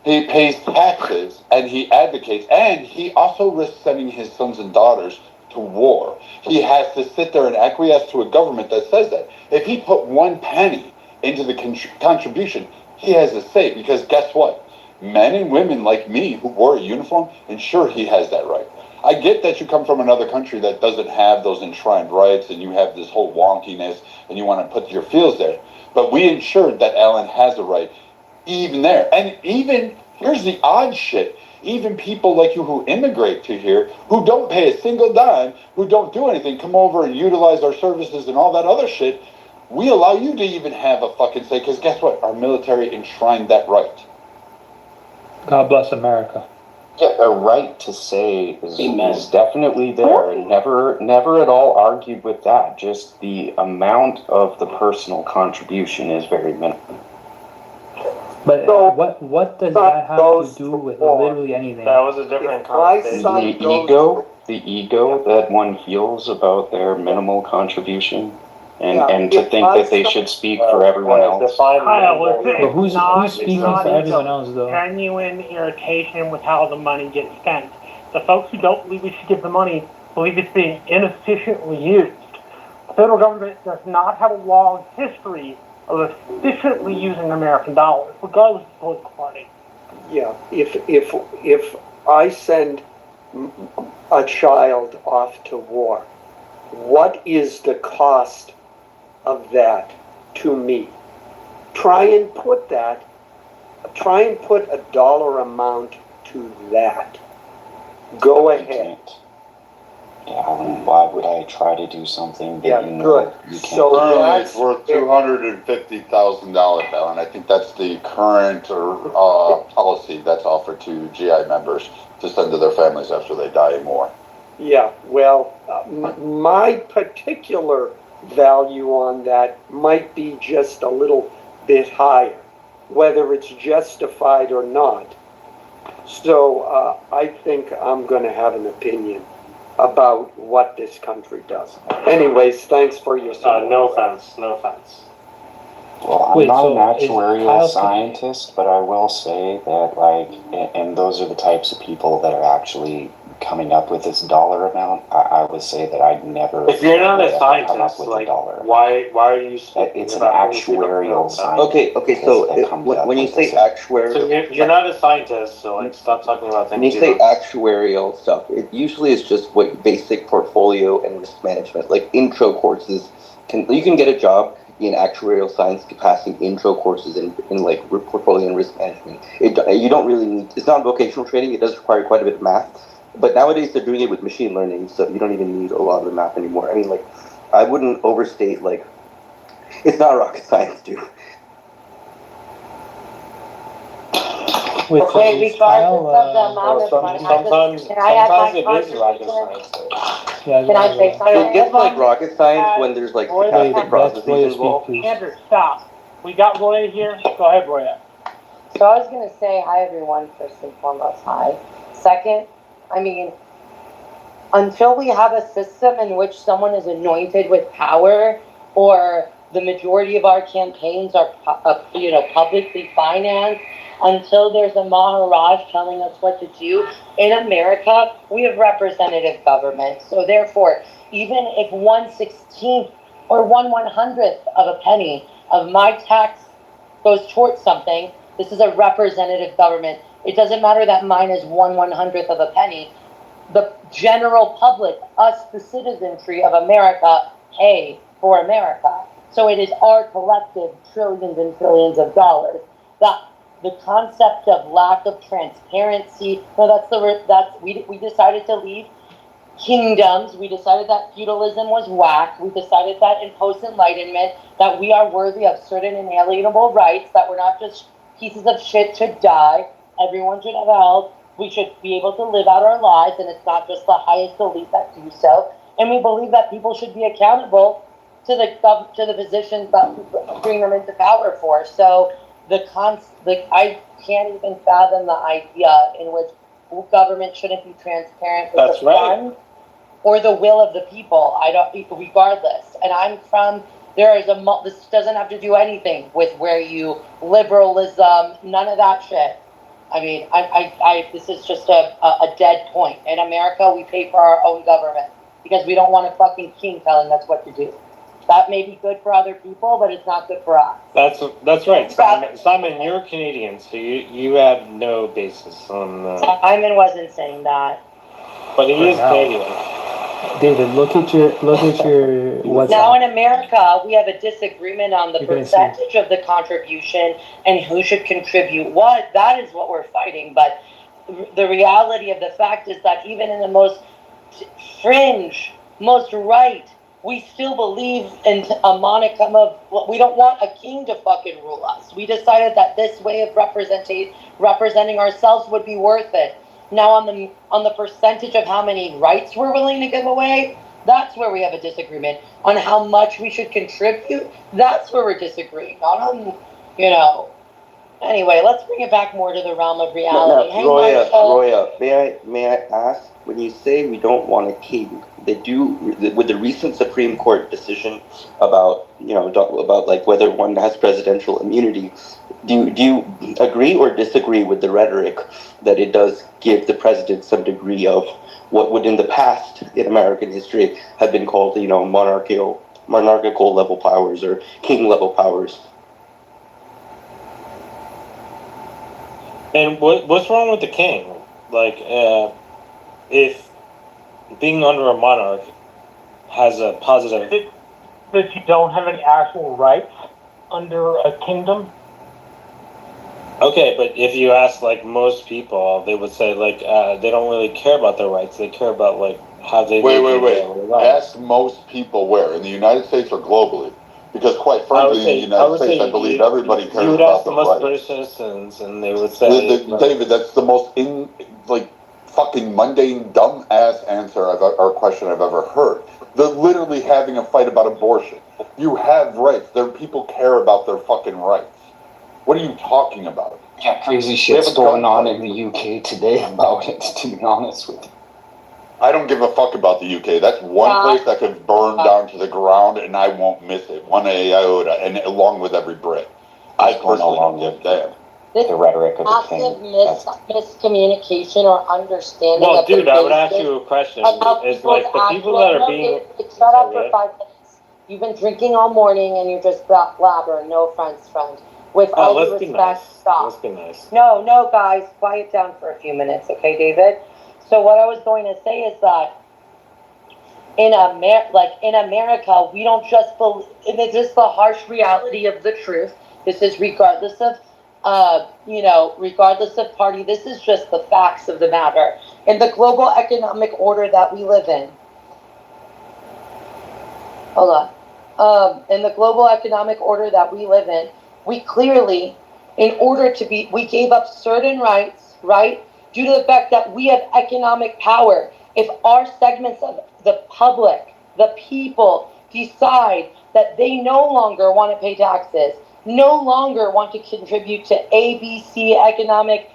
He pays taxes and he advocates, and he also risks sending his sons and daughters to war. He has to sit there and acquiesce to a government that says that. If he put 1 penny into the contribution, he has a say, because guess what? Men and women like me who wore a uniform, and sure, he has that right. I get that you come from another country that doesn't have those enshrined rights, and you have this whole wonkiness, and you want to put your feels there. But we ensured that Alan has a right, even there. And even, here's the odd shit, even people like you who immigrate to here, who don't pay a single dime, who don't do anything, come over and utilize our services and all that other shit, we allow you to even have a fucking say, because guess what? Our military enshrined that right. God bless America. Yeah, a right to say is definitely there, and never at all argued with that. Just the amount of the personal contribution is very minimal. But what does that have to do with literally anything? That was a different conversation. The ego that one feels about their minimal contribution, and to think that they should speak for everyone else. But who's speaking for everyone else though? Genuine irritation with how the money gets spent. The folks who don't believe we should give the money believe it's being inefficiently used. The federal government does not have a long history of efficiently using American dollars, regardless of the political party. Yeah, if I send a child off to war, what is the cost of that to me? Try and put a dollar amount to that. Go ahead. Yeah, why would I try to do something that you know you can't? So currently it's worth $250,000, Alan. I think that's the current policy that's offered to GI members to send to their families after they die and more. Yeah, well, my particular value on that might be just a little bit higher, whether it's justified or not. So I think I'm going to have an opinion about what this country does. Anyways, thanks for your support. No offense. Well, I'm not an actuarial scientist, but I will say that, and those are the types of people that are actually coming up with this dollar amount. I would say that I'd never. If you're not a scientist, why are you speaking It's an actuarial scientist. Okay. So when you say actuarial, so you're not a scientist, so stop talking about things. When you say actuarial stuff, it usually is just basic portfolio and risk management, like intro courses. You can get a job in actuarial science capacity, intro courses in portfolio and risk management. You don't really need. It's not vocational training. It does require quite a bit of math. But nowadays they're doing it with machine learning, so you don't even need a lot of the math anymore. I mean, I wouldn't overstate, it's not rocket science, dude. with Okay, his regardless of the style. amount of money, Sometimes can I have my it is rocket contribution? science. Yeah, Can I say It something? gets like rocket science when there's like Roy, Wait, stochastic let processes Roya speak, involved. please. Andrew, stop. We got Roya here. Go ahead, Roya. So I was going to say hi, everyone, first and foremost. Hi. Second, I mean, until we have a system in which someone is anointed with power, or the majority of our campaigns are, publicly financed, until there's a Maharaj telling us what to do, in America, we have representative government. So therefore, even if 1/16th or 1/100th of a penny of my tax goes towards something, this is a representative government. It doesn't matter that mine is 1/100th of a penny. The general public, us, the citizenry of America, pay for America. So it is our collective trillions and trillions of dollars. The concept of lack of transparency, we decided to leave kingdoms. We decided that feudalism was whack. We decided that in post-enlightenment that we are worthy of certain inalienable rights, that we're not just pieces of shit to die. Everyone should have health. We should be able to live out our lives, and it's not just the highest elite that do so. And we believe that people should be accountable to the positions that bring them into power for. So I can't even fathom the idea in which government shouldn't be transparent with That's the right. fund or the will of the people. Regardless. And I'm from. This doesn't have to do anything with where you liberalism, none of that shit. I mean, this is just a dead point. In America, we pay for our own government because we don't want a fucking king telling us what to do. That may be good for other people, but it's not good for us. That's right, Simon. Simon, you're Canadian, so you have no basis on. Simon wasn't saying that. But he is Canadian. David, look at your WhatsApp. Now in America, we have a disagreement on the You're gonna percentage of the contribution and who should contribute what. That is what we're fighting. But the reality of the fact is that even in the most fringe, most right, we still believe in a monicum of, we don't want a king to fucking rule us. We decided that this way of representing ourselves would be worth it. Now on the percentage of how many rights we're willing to give away, that's where we have a disagreement. On how much we should contribute, that's where we're disagreeing. Not on, Anyway, let's bring it back more to the realm of reality. Hey, Roya, may I ask, when you say we don't want a king, with the recent Supreme Court decision about like whether one has presidential immunity, do you agree or disagree with the rhetoric that it does give the president some degree of what would in the past in American history have been called monarchical level powers or king level powers? And what's wrong with the king? Like, if being under a monarch has a positive... That you don't have any actual rights under a kingdom? Okay, but if you ask, like, most people, they would say, like, they don't really care about their rights. They care about, like, how they... Wait. Ask most people where? In the United States or globally? Because quite frankly, in the United States, I believe everybody cares about their rights. You would ask the most British citizens, and they would say... David, that's the most fucking mundane, dumb-ass answer or question I've ever heard. They're literally having a fight about abortion. You have rights. People care about their fucking rights. What are you talking about? Yeah, crazy shit's going on in the UK today about it, to be honest with you. I don't give a fuck about the UK. That's one place that could burn down to the ground, and I won't miss it one iota, and along with every Brit. I personally don't give a damn. The rhetoric of the Massive miscommunication or understanding. Well, dude, I would ask you a question. It's like the people that are being... Shut up for 5 minutes. You've been drinking all morning and you're just blabbering. No offense, friend. With all due respect, stop. Let's be nice. No, guys, quiet down for a few minutes, okay, David? So what I was going to say is that in America, we don't just believe, and it's just the harsh reality of the truth. This is regardless of, regardless of party. This is just the facts of the matter. In the global economic order that we live in, in the global economic order that we live in, we clearly in order to be, we gave up certain rights, right? Due to the fact that we have economic power. If our segments of the public, the people, decide that they no longer want to pay taxes, no longer want to contribute to ABC economic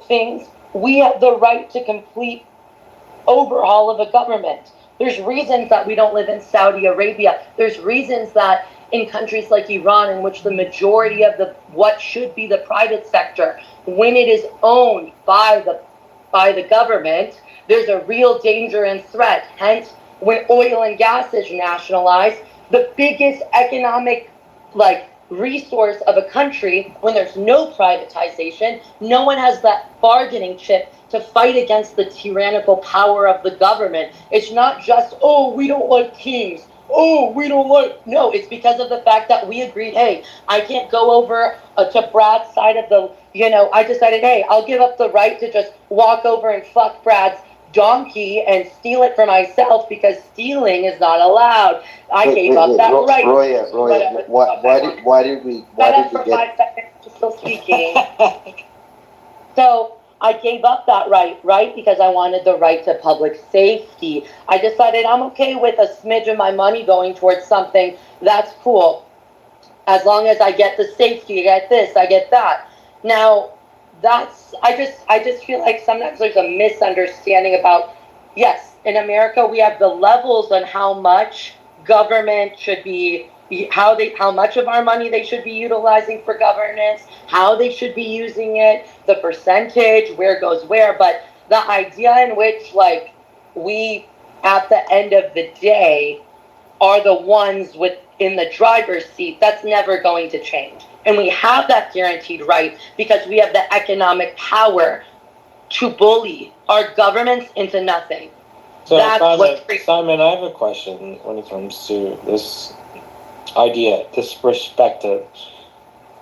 things, we have the right to complete overhaul of a government. There's reasons that we don't live in Saudi Arabia. There's reasons that in countries like Iran, in which the majority of the what should be the private sector, when it is owned by the government, there's a real danger and threat. Hence, when oil and gas is nationalized, the biggest economic resource of a country, when there's no privatization, no one has that bargaining chip to fight against the tyrannical power of the government. It's not just, oh, we don't like kings. Oh, we don't like... No, it's because of the fact that we agreed, hey, I can't go over to Brad's side of the... I decided, hey, I'll give up the right to just walk over and fuck Brad's donkey and steal it for myself because stealing is not allowed. I gave up that right. Roya, why did we get... 5 seconds, I'm still speaking. So I gave up that right? Because I wanted the right to public safety. I decided I'm okay with a smidge of my money going towards something. That's cool. As long as I get the safety, I get this, I get that. Now, I just feel like sometimes there's a misunderstanding about, yes, in America we have the levels on how much government should be, how much of our money they should be utilizing for governance, how they should be using it, the percentage, where goes where, but the idea in which we, at the end of the day, are the ones in the driver's seat, that's never going to change. And we have that guaranteed right because we have the economic power to bully our governments into nothing. So, Simon, I have a question when it comes to this idea, this perspective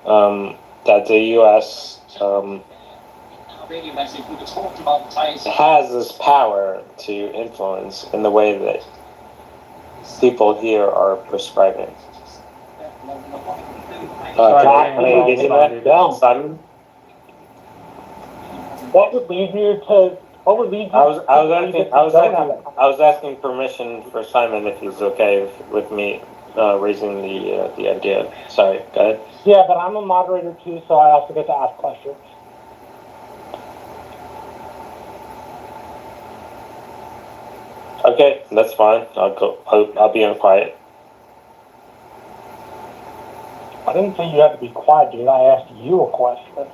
that the U.S. has this power to influence in the way that people here are prescribing. Simon? What would lead you to? What would lead you? I was asking permission for Simon if he's okay with me raising the idea. Sorry, go ahead. Yeah, but I'm a moderator too, so I also get to ask questions. Okay, that's fine. I'll be quiet. I didn't say you had to be quiet, dude. I asked you a question.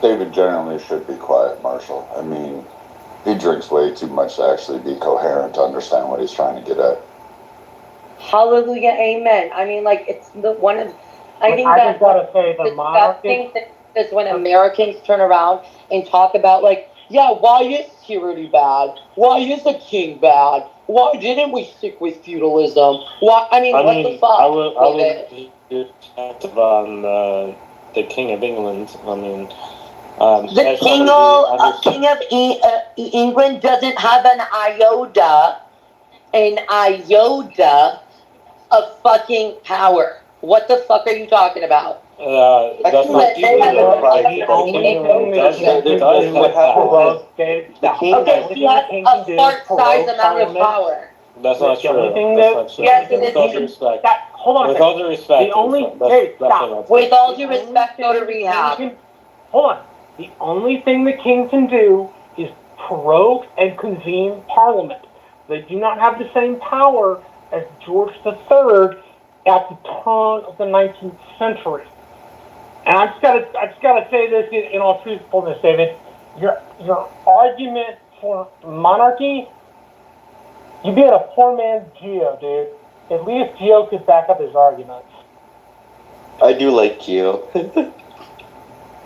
David generally should be quiet, Marshall. I mean, he drinks way too much to actually be coherent to understand what he's trying to get at. Hallelujah, amen. I mean, it's the one of... I think just gotta say the monarchy is when Americans turn around and talk about yeah, why is tyranny bad? Why is the king bad? Why didn't we stick with feudalism? What the fuck? I would be on the King of England. The King of England doesn't have an iota of fucking power. What the fuck are you talking about? That's not true. Okay, he has a fart-sized amount of power. That's not true. Yes, it is. Hold on. With all due respect. With all due respect, go to rehab. Hold on. The only thing the king can do is prorogue and convene parliament. They do not have the same power as George III at the turn of the 19th century. And I just gotta say this in all truthfulness, David. Your argument for monarchy, you being a poor man's Geo, dude. At least Geo could back up his arguments. I do like Geo.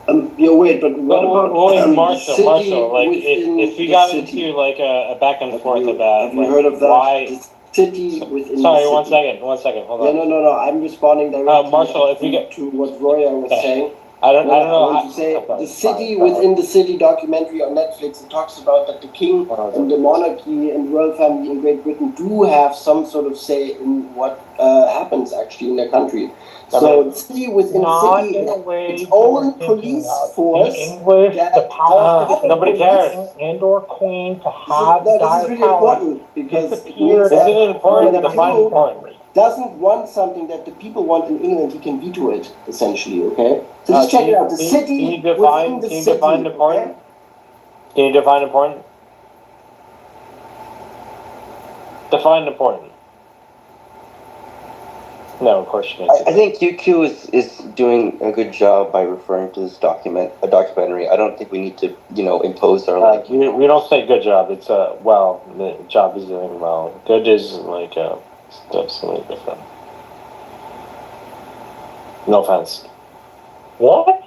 Wait, but Marshall, if you got into a back and forth about have you heard of that? Why? City within Sorry, the city. one second, hold on. No, I'm responding directly Marshall, if you get to what Roya was saying. I don't know. I want to say the city within the city documentary on Netflix. It talks about that the king and the monarchy and royal family in Great Britain do have some sort of say in what happens actually in their country. So the city within the city in a has way its own police force. in English, the power of the nobody king cares. and or queen to have This dire is really power important because it disappeared. means that Isn't it important when to the define king important? doesn't want something that the people want in England, he can veto it, essentially, okay? So just check it out. The city Can you define important? Okay? Can you define important? Define important. No, of course you can't. I think QQ is doing a good job by referring to this documentary. I don't think we need to, impose our we don't say good job. It's well, the job is doing well. Good is like something different. No offense. What?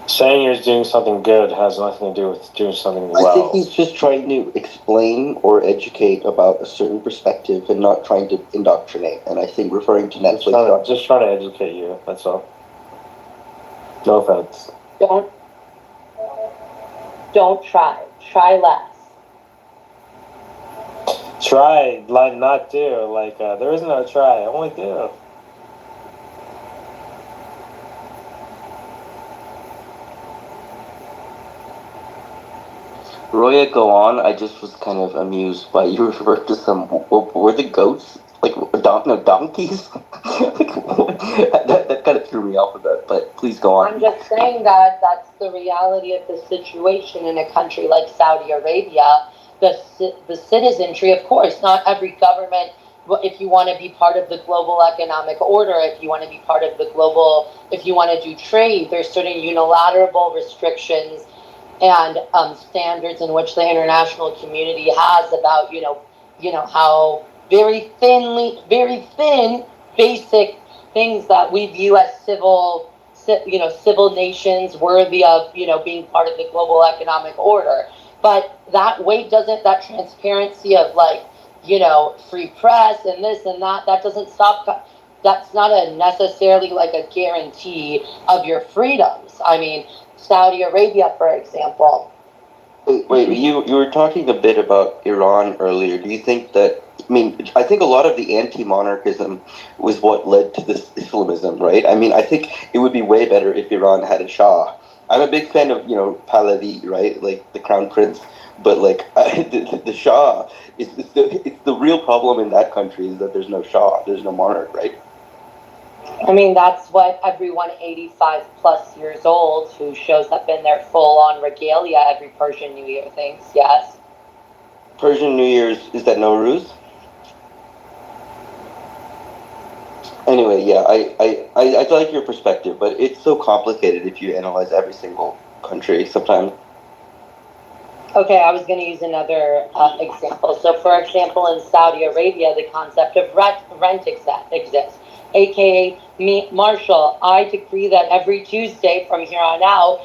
Saying you're doing something good has nothing to do with doing something well. I think he's just trying to explain or educate about a certain perspective and not trying to indoctrinate. And I think referring to Netflix... Just trying to educate you, that's all. No offense. Don't try. Try less. Try, like not do. Like, there is no try, only do. Roya, go on. I just was kind of amused by you referred to some... Were the goats? Like, donkeys? that kind of threw me off a bit, but please go on. I'm just saying that that's the reality of the situation in a country like Saudi Arabia. The citizenry, of course, not every government, if you want to be part of the global economic order, if you want to be part of the global, if you want to do trade, there's certain unilateral restrictions and standards in which the international community has about, how very thin, basic things that we view as civil nations worthy of, being part of the global economic order. But that transparency of free press and this and that doesn't stop. That's not necessarily like a guarantee of your freedoms. I mean, Saudi Arabia, for example. Wait, you were talking a bit about Iran earlier. Do you think that, I think a lot of the anti-monarchism was what led to this Islamism, right? I think it would be way better if Iran had a Shah. I'm a big fan of, Pahlavi, right? Like the crown prince. But the Shah, it's the real problem in that country is that there's no Shah, there's no monarch, right? That's what everyone 85 plus years old who shows up in their full-on regalia every Persian New Year thinks, yes. Persian New Year's, is that Nowruz? Anyway, yeah, I like your perspective, but it's so complicated if you analyze every single country sometimes. Okay, I was going to use another example. So, for example, in Saudi Arabia, the concept of rent exists. AKA, Marshall, I decree that every Tuesday from here on out,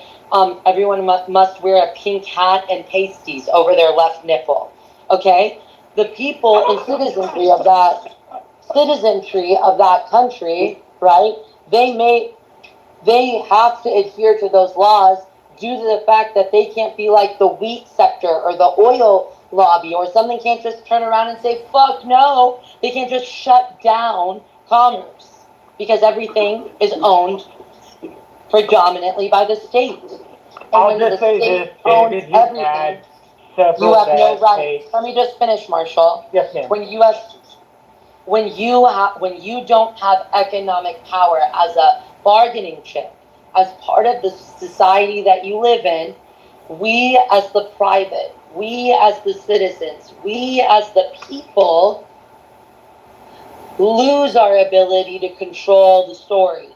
everyone must wear a pink hat and pasties over their left nipple. Okay? The people in citizenry of that country, right, they have to adhere to those laws due to the fact that they can't be like the wheat sector or the oil lobby, or something can't just turn around and say, fuck no. They can't just shut down commerce because everything is owned predominantly by the state. And I'll just say this, David, you had several you have no right. takes. Let me just finish, Marshall. Yes, ma'am. When you don't have economic power as a bargaining chip, as part of the society that you live in, we as the private, we as the citizens, we as the people lose our ability to control the story.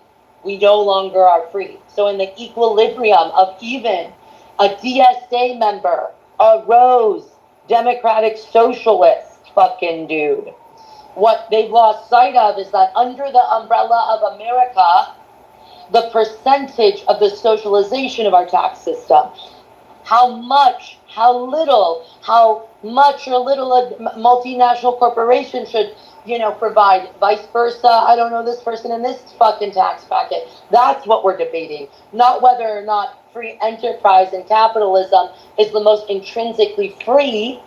We no longer are free. So in the equilibrium of even a DSA member, a Rose, Democratic Socialist fucking dude, what they've lost sight of is that under the umbrella of America, the percentage of the socialization of our tax system, how much how much or little a multinational corporation should, provide. Vice versa, I don't know this person in this fucking tax bracket. That's what we're debating, not whether or not free enterprise and capitalism is the most intrinsically free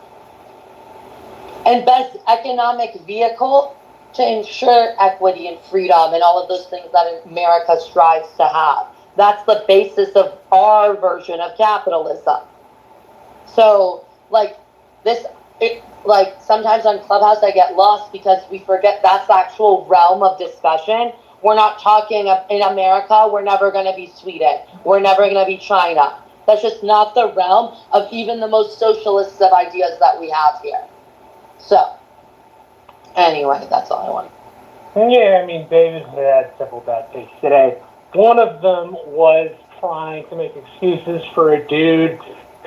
and best economic vehicle to ensure equity and freedom and all of those things that America strives to have. That's the basis of our version of capitalism. So, sometimes on Clubhouse I get lost because we forget that's the actual realm of discussion. We're not talking in America, we're never going to be Sweden. We're never going to be China. That's just not the realm of even the most socialist of ideas that we have here. So, anyway, that's all I want. Yeah, I mean, David had several bad takes today. One of them was trying to make excuses for a dude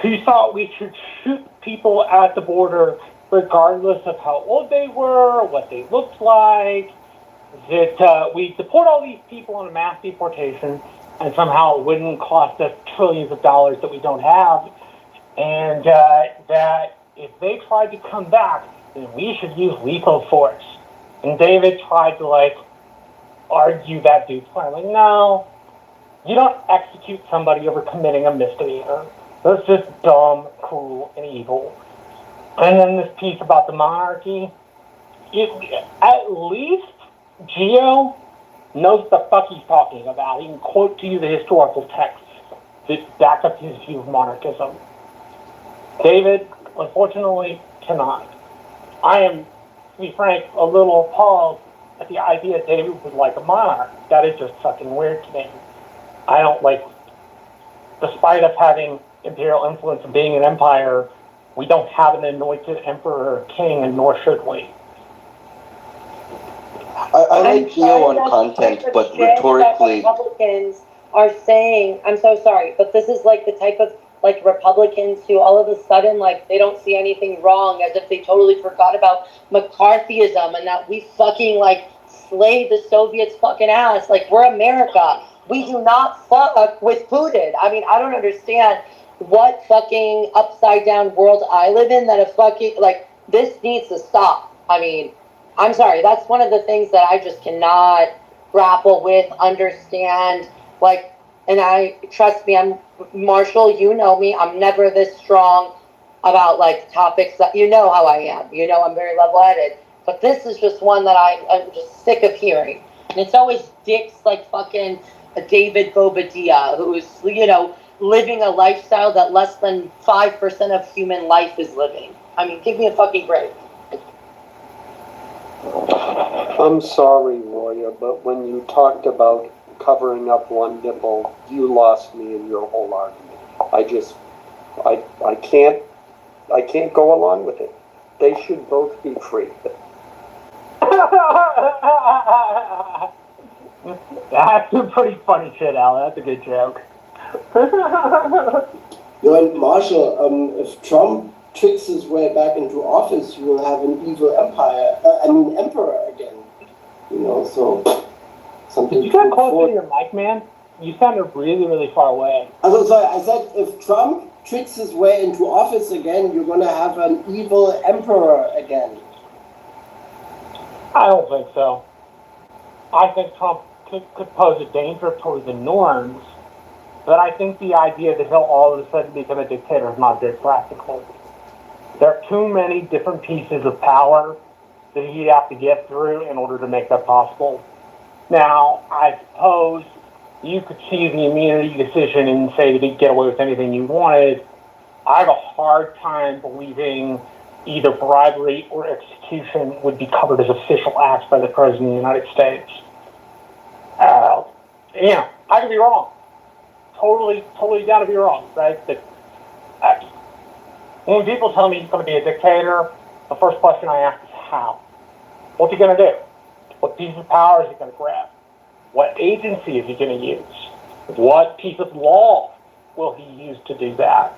who thought we should shoot people at the border regardless of how old they were, what they looked like, that we deport all these people on a mass deportation and somehow it wouldn't cost us trillions of dollars that we don't have, and that if they tried to come back, then we should use lethal force. And David tried to argue that dude's point. Like, no, you don't execute somebody over committing a misdemeanor. That's just dumb, cruel, and evil. And then this piece about the monarchy, at least Gio knows the fuck he's talking about. He can quote to you the historical texts that back up his view of monarchism. David, unfortunately, cannot. I am, to be frank, a little appalled at the idea David would like a monarch. That is just fucking weird to me. I don't despite us having imperial influence and being an empire, we don't have an anointed emperor or king, and nor should we. I like Gio on content, but rhetorically... Republicans are saying, I'm so sorry, but this is the type of Republicans who all of a sudden they don't see anything wrong, as if they totally forgot about McCarthyism and that we fucking slayed the Soviets fucking ass. We're America. We do not fuck with Putin. I mean, I don't understand what fucking upside down world I live in that a fucking this needs to stop. I mean, I'm sorry, that's one of the things that I just cannot grapple with, understand, and trust me, I'm Marshall, you know me, I'm never this strong about topics that, how I am, I'm very level-headed, but this is just one that I'm just sick of hearing, and it's always dicks fucking David Bobadilla, who's, living a lifestyle that less than 5% of human life is living. I mean, give me a fucking break. I'm sorry, Roya, but when you talked about covering up one nipple, you lost me in your whole argument. I can't go along with it. They should both be free. That's a pretty funny shit, Al. That's a good joke. And Marshall, if Trump tricks his way back into office, you will have an evil emperor again. So something. Did you get closer to your mic, man? You sounded really, really far away. I'm sorry. I said if Trump tricks his way into office again, you're going to have an evil emperor again. I don't think so. I think Trump could pose a danger towards the norms, but I think the idea that he'll all of a sudden become a dictator is not very practical. There are too many different pieces of power that he'd have to get through in order to make that possible. Now, I suppose you could see the immunity decision and say that he'd get away with anything you wanted. I have a hard time believing either bribery or execution would be covered as official acts by the President of the United States. I could be wrong. Totally got to be wrong, right? When people tell me he's going to be a dictator, the first question I ask is how? What's he going to do? What piece of power is he going to grab? What agency is he going to use? What piece of law will he use to do that?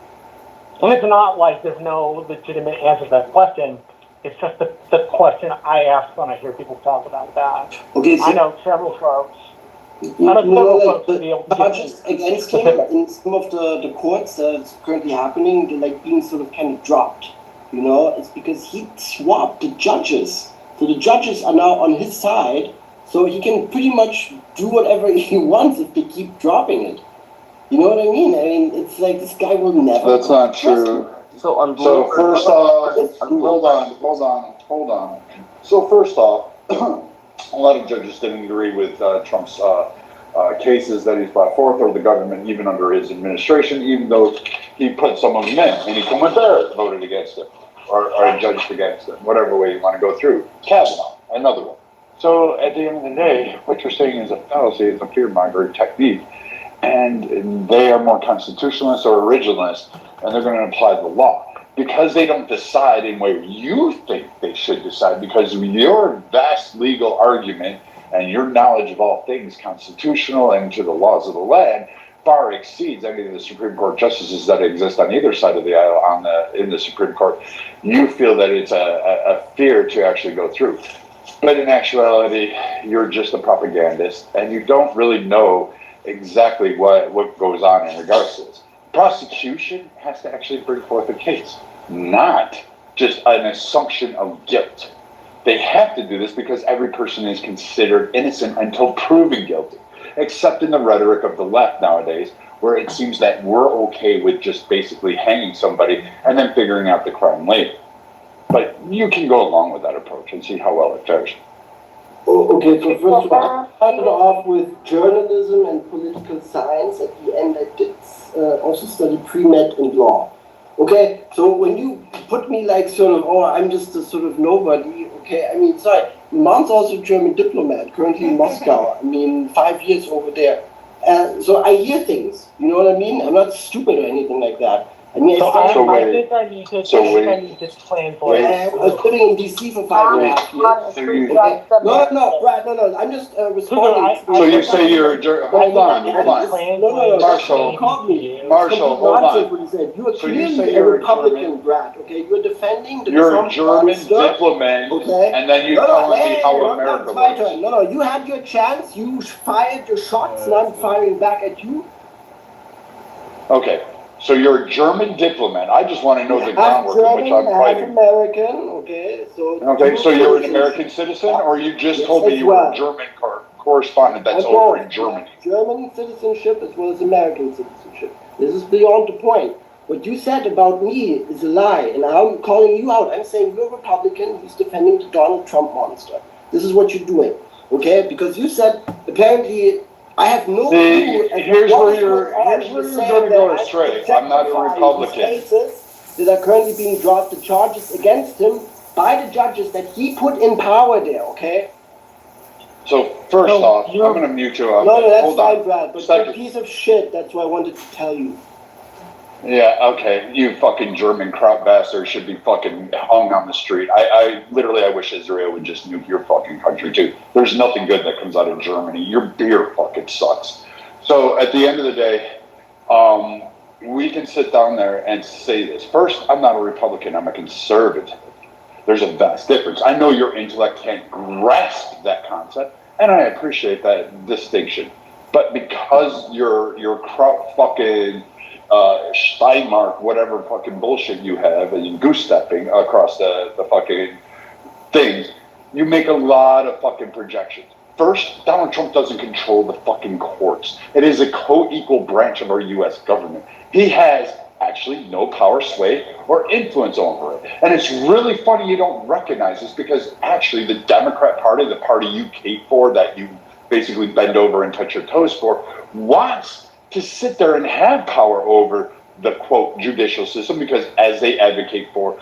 And it's not like there's no legitimate answer to that question. It's just the question I ask when I hear people talk about that. Okay, so I know several folks The charges against him in some of the courts that's currently happening, they're like being sort of kind of dropped. You know, it's because he swapped the judges. So the judges are now on his side, so he can pretty much do whatever he wants if they keep dropping it. You know what I mean? I mean, it's like this guy will never. That's not true. So first off, hold on. So first off, a lot of judges didn't agree with Trump's cases that he's brought forth, or the government, even under his administration, even though he put some of them in, and he come with there voted against it, or judged against it, whatever way you want to go through. Kavanaugh, another one. So at the end of the day, what you're saying is a fallacy, it's a fear-mongering technique, and they are more constitutionalists or originalists, and they're going to apply the law. Because they don't decide in where you think they should decide, because your vast legal argument and your knowledge of all things constitutional and to the laws of the land far exceeds any of the Supreme Court justices that exist on either side of the aisle in the Supreme Court. You feel that it's a fear to actually go through. But in actuality, you're just a propagandist, and you don't really know exactly what goes on in regards to this. Prosecution has to actually bring forth a case, not just an assumption of guilt. They have to do this because every person is considered innocent until proven guilty, except in the rhetoric of the left nowadays, where it seems that we're okay with just basically hanging somebody and then figuring out the crime later. But you can go along with that approach and see how well it fares. Okay, so first of all, I started off with journalism and political science. At the end, I did also study pre-med and law. Okay, so when you put me like sort of, oh, I'm just a sort of nobody, okay, I mean, sorry, mom's also a German diplomat, currently in Moscow, I mean, 5 years over there. So I hear things, you know what I mean? I'm not stupid or anything like that. I mean, I think I need this plan for it. I was living in DC for 5.5 years. Okay. No, Brad, no. I'm just responding. So you say you're a German? Hold on. No. Marshall, hold on. What he said. You are So you clearly say a you're a Republican, German? Brad. Okay, you're defending the You're Trump a German monster, diplomat, okay? and then you tell me how America it's my works. turn. No, you had your chance. You fired your shots, and I'm firing back at you. Okay. So you're a German diplomat. I just want to know the groundwork in which I'm fighting. American, okay, so you're an American citizen, or you just told me you were a German correspondent that's over in Germany? German citizenship as well as American citizenship. This is beyond the point. What you said about me is a lie, and I'm calling you out. I'm saying you're a Republican who's defending the Donald Trump monster. This is what you're doing, okay? Because you said apparently I have no clue. Here's where you're going to go astray. I'm not a Republican. Cases that are currently being dropped, the charges against him by the judges that he put in power there, okay? So first off, I'm going to mute you up. No, that's fine, Brad, but you're a piece of shit. That's what I wanted to tell you. Yeah, okay. You fucking German crop bastard should be fucking hung on the street. I literally wish Israel would just nuke your fucking country too. There's nothing good that comes out of Germany. Your beer fucking sucks. So at the end of the day, we can sit down there and say this. First, I'm not a Republican. I'm a conservative. There's a vast difference. I know your intellect can't grasp that concept, and I appreciate that distinction. But because you're fucking Steinmark, whatever fucking bullshit you have, and you goose stepping across the fucking things, you make a lot of fucking projections. First, Donald Trump doesn't control the fucking courts. It is a co-equal branch of our U.S. government. He has actually no power, sway, or influence over it. And it's really funny you don't recognize this, because actually the Democrat Party, the party you cape for, that you basically bend over and touch your toes for, wants to sit there and have power over the, quote, judicial system, because as they advocate for,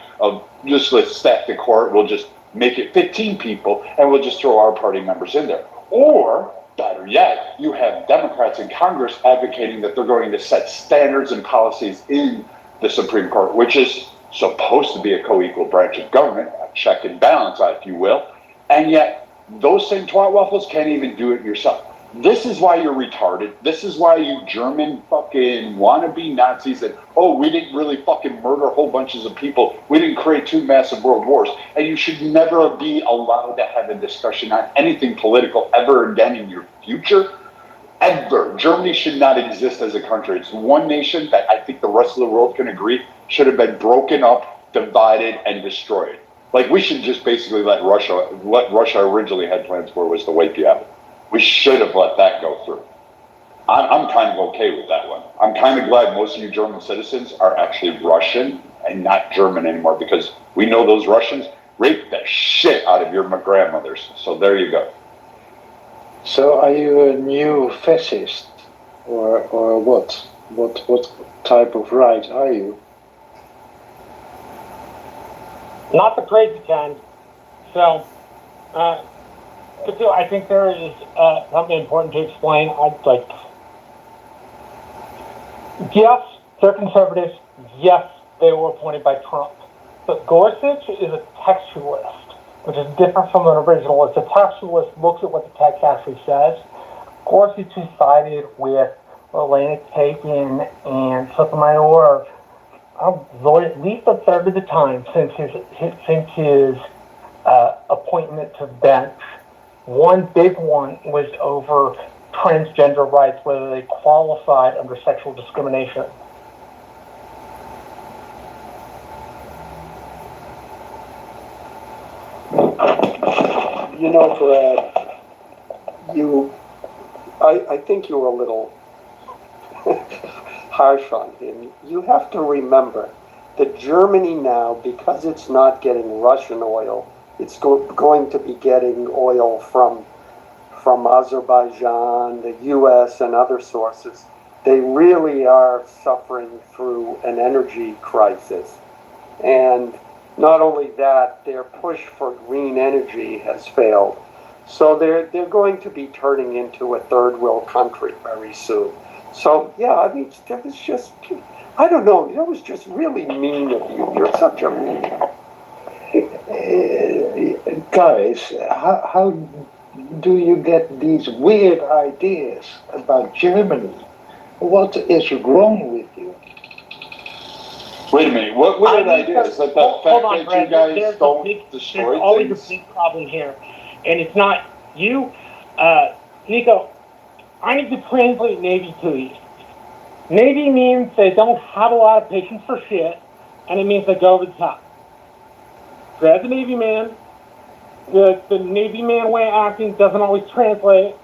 just let's stack the court, we'll just make it 15 people, and we'll just throw our party members in there. Or, better yet, you have Democrats in Congress advocating that they're going to set standards and policies in the Supreme Court, which is supposed to be a co-equal branch of government, a check and balance, if you will, and yet those same twat waffles can't even do it yourself. This is why you're retarded. This is why you German fucking wannabe Nazis that, oh, we didn't really fucking murder whole bunches of people. We didn't create 2 massive world wars. And you should never be allowed to have a discussion on anything political ever again in your future, Ever. Germany should not exist as a country. It's one nation that I think the rest of the world can agree should have been broken up, divided, and destroyed. Like, we should just basically let Russia originally had plans for was to wipe you out. We should have let that go through. I'm kind of okay with that one. I'm kind of glad most of you German citizens are actually Russian and not German anymore, because we know those Russians raped the shit out of your grandmothers. So there you go. So are you a new fascist, or what? What type of right are you? Not the crazy kind. So, I think there is something important to explain. Yes, they're conservatives. Yes, they were appointed by Trump. But Gorsuch is a textualist, which is different from an originalist. A textualist looks at what the text actually says. Gorsuch, who sided with Elena Kagan and Sotomayor, at least a third of the time since his appointment to bench. One big one was over transgender rights, whether they qualified under sexual discrimination. You know, Brad, I think you were a little harsh on him. You have to remember that Germany now, because it's not getting Russian oil, it's going to be getting oil from Azerbaijan, the US, and other sources. They really are suffering through an energy crisis. And not only that, their push for green energy has failed. So they're going to be turning into a third world country very soon. So yeah, I mean, that was just, I don't know, that was just really mean of you. You're such a mean. Guys, how do you get these weird ideas about Germany? What is wrong with you? Wait a minute, what weird ideas? Like the fact that you guys don't destroy There's always things? a big problem here, and it's not you. Nico, I need to translate Navy to you. Navy means they don't have a lot of patience for shit, and it means they go over the top. So as a Navy man, the Navy man way of acting doesn't always translate,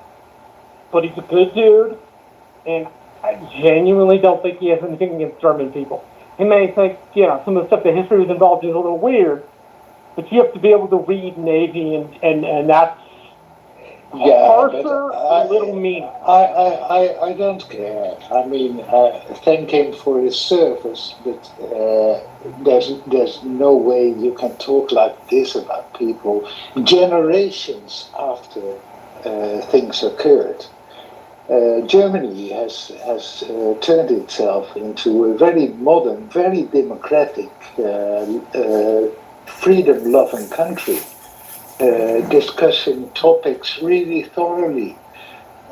but he's a good dude, and I genuinely don't think he has anything against German people. He may think, some of the stuff that history was involved in is a little weird, but you have to be able to read Navy, and that's harsher, a little mean. I don't care. I mean, thank him for his service, but there's no way you can talk like this about people generations after things occurred. Germany has turned itself into a very modern, very democratic, freedom-loving country, discussing topics really thoroughly.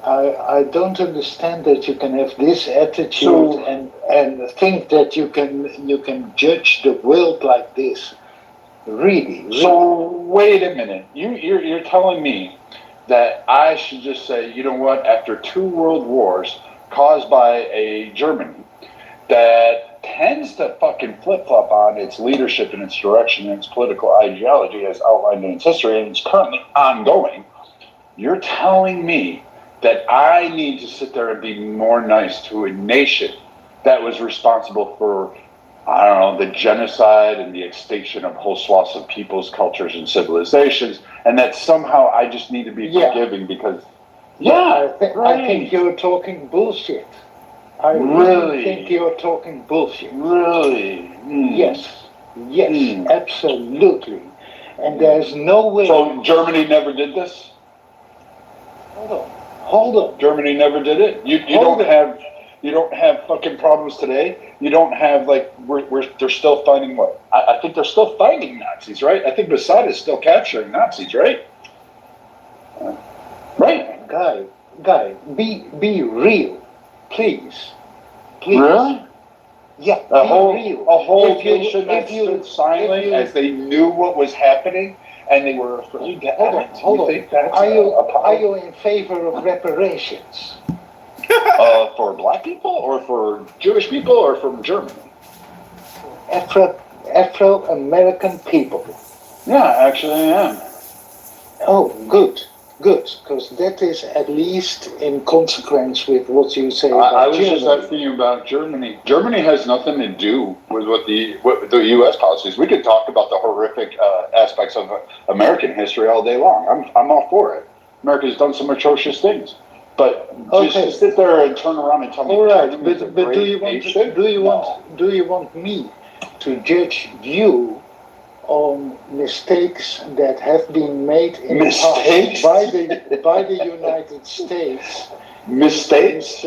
I don't understand that you can have this attitude and think that you can judge the world like this. Really. So wait a minute, you're telling me that I should just say, you know what, after 2 world wars caused by a Germany that tends to fucking flip-flop on its leadership and its direction and its political ideology as outlined in its history, and it's currently ongoing, you're telling me that I need to sit there and be more nice to a nation that was responsible for, I don't know, the genocide and the extinction of whole swaths of peoples, cultures, and civilizations, and that somehow I just need to be forgiving because, I think you're talking bullshit. I really think you're talking bullshit. Really? Yes, absolutely. And there's no way. So Germany never did this? Hold on. Germany never did it. You don't have fucking problems today. You don't have they're still fighting what? I think they're still fighting Nazis, right? I think Mossad is still capturing Nazis, right? Right. Guy, be real, please. Really? Yeah. A whole nation that stood silent as they knew what was happening and they were afraid to act. Hold on. Are you in favor of reparations? For black people, or for Jewish people, or from Germany? Afro-American people. Yeah, actually I am. Oh, good, because that is at least in consequence with what you say about I was Germany. just asking you about Germany. Germany has nothing to do with what the U.S. policies. We could talk about the horrific aspects of American history all day long. I'm all for it. America's done some atrocious things, but just to sit there and turn around and tell me, all right, but do you want me to judge you on mistakes that have been made in the past by the United States? Mistakes?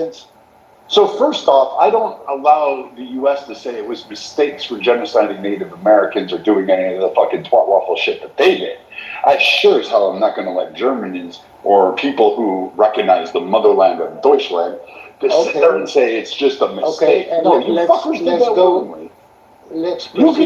So first off, I don't allow the U.S. to say it was mistakes for genociding Native Americans or doing any of the fucking twat waffle shit that they did. I sure as hell am not going to let Germans or people who recognize the motherland of Deutschland just sit there and say it's just a mistake. Okay, and no, you fuckers did that willingly.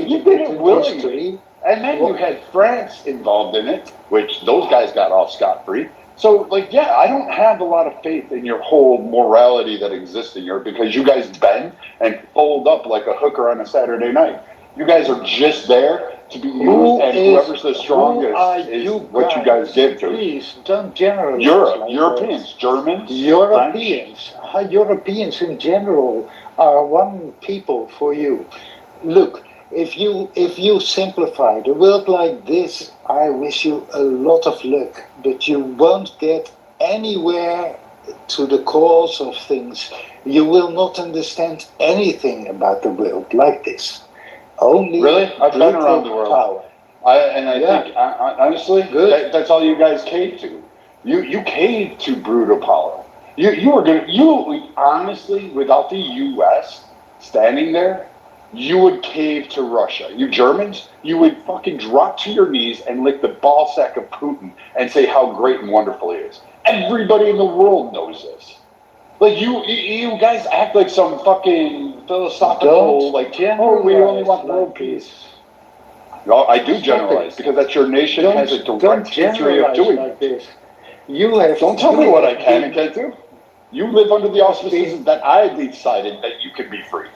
You did it willingly. And then you had France involved in it, which those guys got off scot-free. So, like, yeah, I don't have a lot of faith in your whole morality that exists in Europe because you guys bend and fold up like a hooker on a Saturday night. You guys are just there to be used, and whoever's the strongest is what you guys give to. Please, don't generalize. Europeans, Germans, Europeans, Europeans in general are one people for you. Look, if you simplify the world like this, I wish you a lot of luck, but you won't get anywhere to the cause of things. You will not understand anything about the world like this. Only really? I've been around the world. Power. I think, honestly, that's all you guys cave to. You cave to brutal power. You honestly, without the U.S. standing there, you would cave to Russia. You Germans, you would fucking drop to your knees and lick the ball sack of Putin and say how great and wonderful he is. Everybody in the world knows this. Like, you guys act like some fucking philosophical, we only want world peace. No, I do generalize, because that's your nation has a direct history of doing like this. Don't tell me what I can and can't do. You live under the auspices that I decided that you can be free.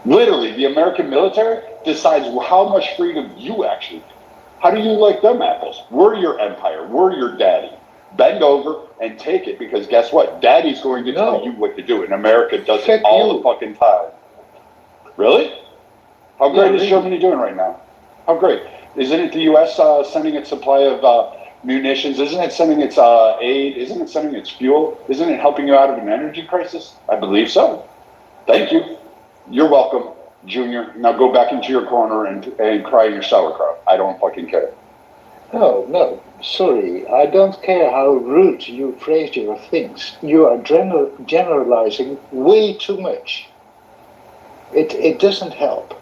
Literally, the American military decides how much freedom you actually do. How do you like them apples? We're your empire. We're your daddy. Bend over and take it, because guess what? Daddy's going to tell you what to do, and America does it all the fucking time. Really? How great is Germany doing right now? How great? Isn't it the U.S. Sending its supply of munitions? Isn't it sending its aid? Isn't it sending its fuel? Isn't it helping you out of an energy crisis? I believe so. Thank you. You're welcome, Junior. Now go back into your corner and cry in your sauerkraut. I don't fucking care. No, sorry. I don't care how rude you phrase your things. You are generalizing way too much. It doesn't help.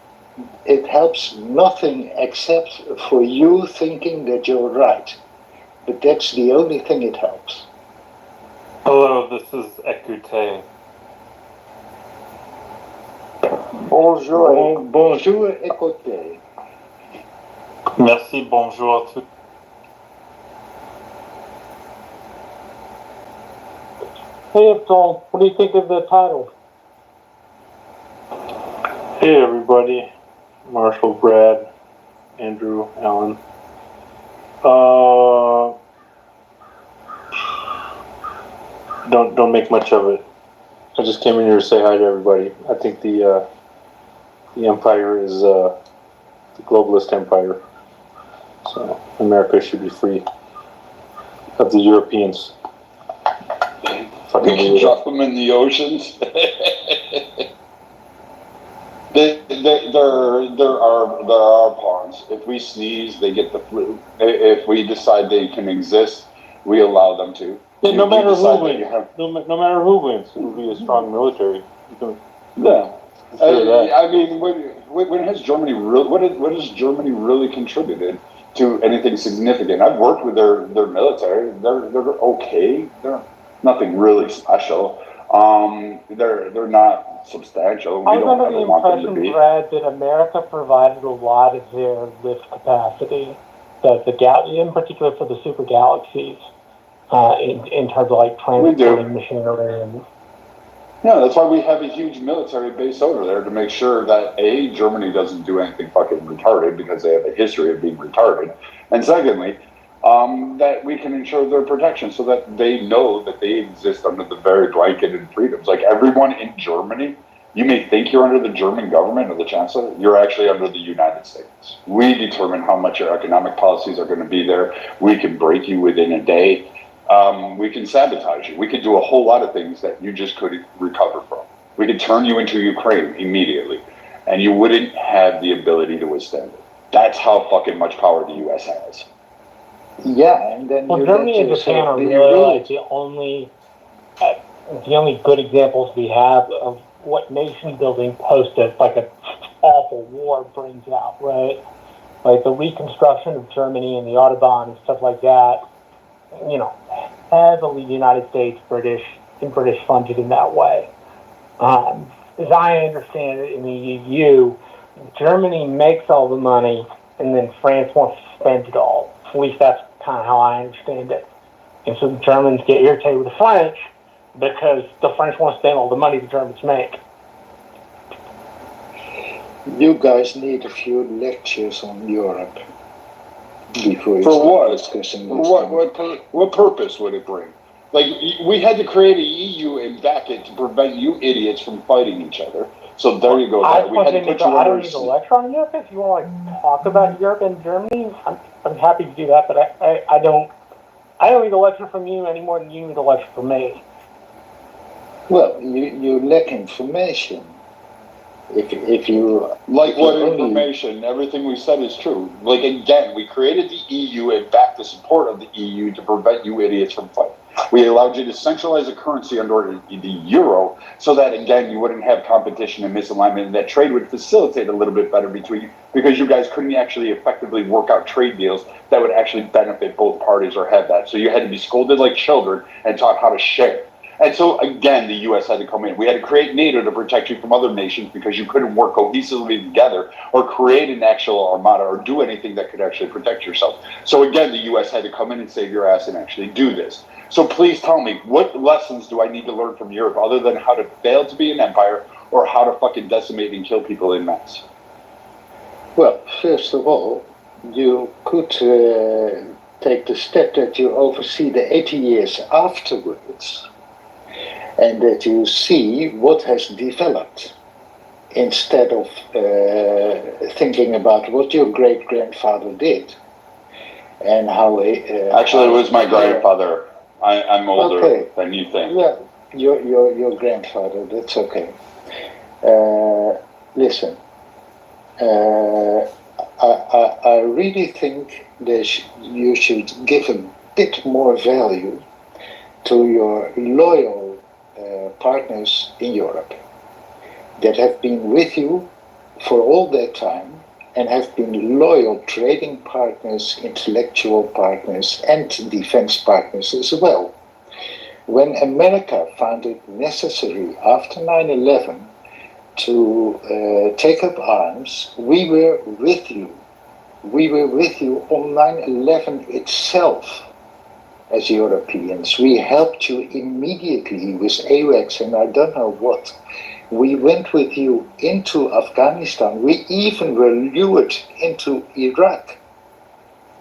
It helps nothing except for you thinking that you're right. But that's the only thing it helps. Hello, this is Ekute. Bonjour. Bonjour, écoutez. Merci, bonjour à tous. Hey, Abdul, what do you think of the title? Hey, everybody. Marshall, Brad, Andrew, Alan. Don't make much of it. I just came in here to say hi to everybody. I think the empire is the globalist empire. So America should be free of the Europeans. We can drop them in the oceans. There are pawns. If we sneeze, they get the flu. If we decide they can exist, we allow them to. Yeah, no matter who wins, no matter who wins, it will be a strong military. Yeah. I mean, when has Germany really? What has Germany really contributed to anything significant? I've worked with their military. They're okay. They're nothing really special. They're not substantial. We I was don't under the ever want them to impression, be. Brad, that America provided a lot of their lift capacity, in particular for the super galaxies, in terms of like transporting machinery and. Yeah, that's why we have a huge military base over there to make sure that A, Germany doesn't do anything fucking retarded because they have a history of being retarded. And secondly, that we can ensure their protection so that they know that they exist under the very blanketed freedoms. Like everyone in Germany, you may think you're under the German government or the chancellor, you're actually under the United States. We determine how much your economic policies are going to be there. We can break you within a day. We can sabotage you. We could do a whole lot of things that you just couldn't recover from. We could turn you into Ukraine immediately, and you wouldn't have the ability to withstand it. That's how fucking much power the U.S. has. Yeah, and then well, Germany and Japan are really like the only good examples we have of what nation building post like an awful war brings out, right? Like the reconstruction of Germany and the Autobahn and stuff like that. You know, heavily United States, British funded in that way. As I understand it, in the EU, Germany makes all the money, and then France wants to spend it all. At least that's kind of how I understand it. And so the Germans get irritated with the French because the French want to spend all the money the Germans make. You guys need a few lectures on Europe before you For start what? discussing For this. what purpose would it bring? Like, we had to create a EU and back it to prevent you idiots from fighting each other. So there you go. There. We had to put you I don't under. need a lecture on Europe. If you want to like talk about Europe and Germany, I'm happy to do that. But I don't need a lecture from you any more than you need a lecture from me. Well, you lack information. If you like what information? Everything we said is true. Like again, we created the EU and backed the support of the EU to prevent you idiots from fighting. We allowed you to centralize a currency under the euro so that, again, you wouldn't have competition and misalignment, and that trade would facilitate a little bit better between you because you guys couldn't actually effectively work out trade deals that would actually benefit both parties or have that. So you had to be scolded like children and taught how to share. And so, again, the U.S. had to come in. We had to create NATO to protect you from other nations because you couldn't work cohesively together or create an actual armada or do anything that could actually protect yourself. So, again, the U.S. had to come in and save your ass and actually do this. So please tell me, what lessons do I need to learn from Europe other than how to fail to be an empire or how to fucking decimate and kill people en masse? Well, first of all, you could take the step that you oversee the 80 years afterwards and that you see what has developed instead of thinking about what your great-grandfather did and how... Actually, it was my grandfather. I'm older than you think. Yeah, your grandfather, that's okay. Listen, I really think that you should give a bit more value to your loyal partners in Europe that have been with you for all that time and have been loyal trading partners, intellectual partners, and defense partners as well. When America found it necessary after 9/11 to take up arms, we were with you. We were with you on 9/11 itself as Europeans. We helped you immediately with AWACS and I don't know what. We went with you into Afghanistan. We even were lured into Iraq.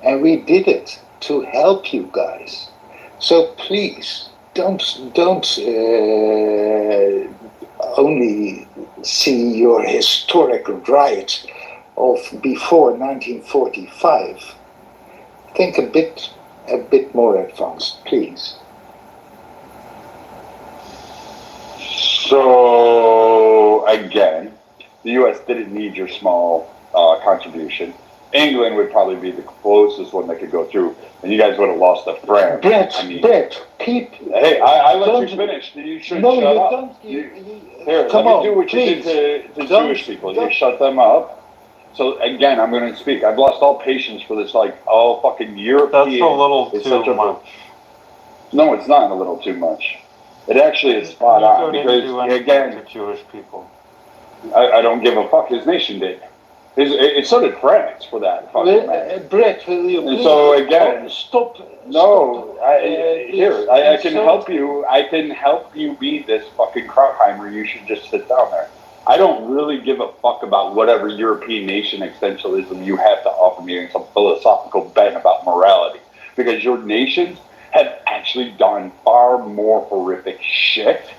And we did it to help you guys. So please, don't only see your historic right of before 1945. Think a bit more advanced, please. So, again, the U.S. didn't need your small contribution. England would probably be the closest one that could go through, and you guys would have lost to France. Keep... Hey, I let you finish. You should shut up. Here, let me do what you did to Jewish people. You shut them up. So, again, I'm going to speak. I've lost all patience for this, fucking European... That's a little too much. No, it's not a little too much. It actually is spot on because, again, to Jewish people. I don't give a fuck. His nation did. So did France for that fucking matter. Brett, will you please so again, stop? No, I can so- help you. I can help you be this fucking Krautheimer. You should just sit down there. I don't really give a fuck about whatever European nation existentialism you have to offer me in some philosophical bent about morality. Because your nations have actually done far more horrific shit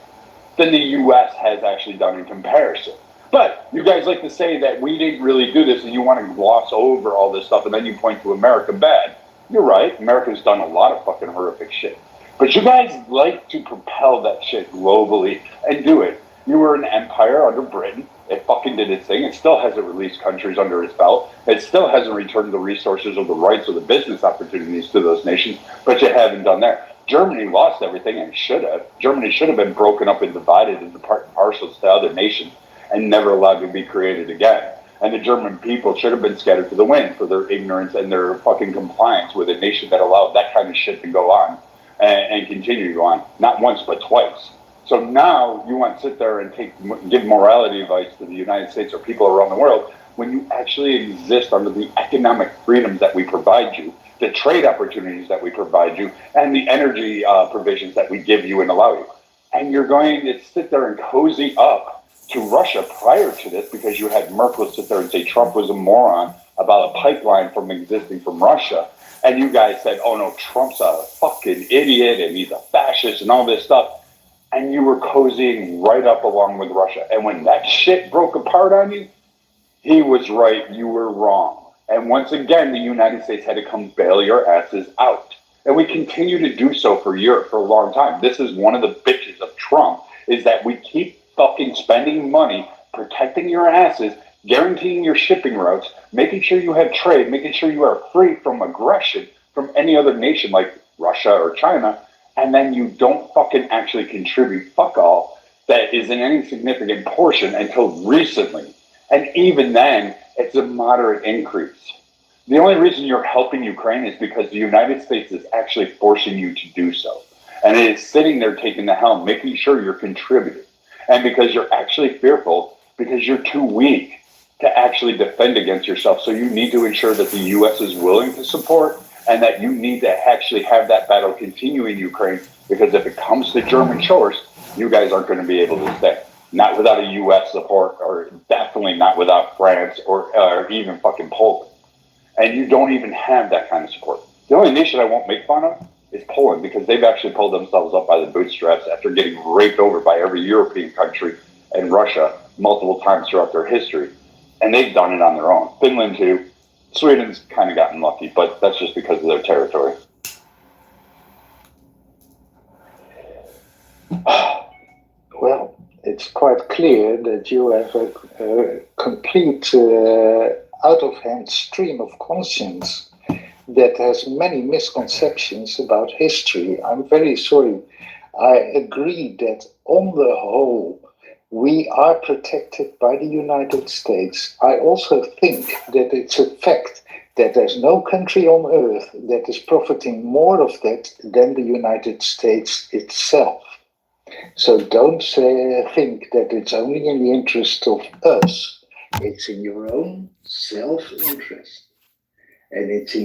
than the U.S. has actually done in comparison. But you guys like to say that we didn't really do this and you want to gloss over all this stuff and then you point to America bad. You're right, America's done a lot of fucking horrific shit. But you guys like to propel that shit globally and do it. You were an empire under Britain. It fucking did its thing. It still hasn't released countries under its belt. It still hasn't returned the resources or the rights or the business opportunities to those nations, but you haven't done that. Germany lost everything and should have. Germany should have been broken up and divided into part and parcels to other nations and never allowed to be created again. And the German people should have been scattered to the wind for their ignorance and their fucking compliance with a nation that allowed that kind of shit to go on and continue to go on. Not once, but twice. So now you want to sit there and give morality advice to the United States or people around the world when you actually exist under the economic freedoms that we provide you, the trade opportunities that we provide you, and the energy provisions that we give you and allow you. And you're going to sit there and cozy up to Russia prior to this because you had Merkel sit there and say Trump was a moron about a pipeline from existing from Russia. And you guys said, oh no, Trump's a fucking idiot and he's a fascist and all this stuff. And you were cozying right up along with Russia. And when that shit broke apart on you, he was right, you were wrong. And once again, the United States had to come bail your asses out. And we continue to do so for Europe for a long time. This is one of the bitches of Trump, is that we keep fucking spending money, protecting your asses, guaranteeing your shipping routes, making sure you have trade, making sure you are free from aggression from any other nation like Russia or China, and then you don't fucking actually contribute fuck all that is in any significant portion until recently. And even then, it's a moderate increase. The only reason you're helping Ukraine is because the United States is actually forcing you to do so. And it is sitting there taking the helm, making sure you're contributing. And because you're actually fearful, because you're too weak to actually defend against yourself. So you need to ensure that the U.S. is willing to support and that you need to actually have that battle continue in Ukraine, because if it comes to German shores, you guys aren't going to be able to stay. Not without a U.S. support, or definitely not without France or even fucking Poland. And you don't even have that kind of support. The only nation I won't make fun of is Poland, because they've actually pulled themselves up by the bootstraps after getting raped over by every European country and Russia multiple times throughout their history. And they've done it on their own. Finland too. Sweden's kind of gotten lucky, but that's just because of their territory. Well, it's quite clear that you have a complete out-of-hand stream of conscience that has many misconceptions about history. I'm very sorry. I agree that on the whole, we are protected by the United States. I also think that it's a fact that there's no country on earth that is profiting more of that than the United States itself. So don't think that it's only in the interest of us. It's in your own self-interest. And it's in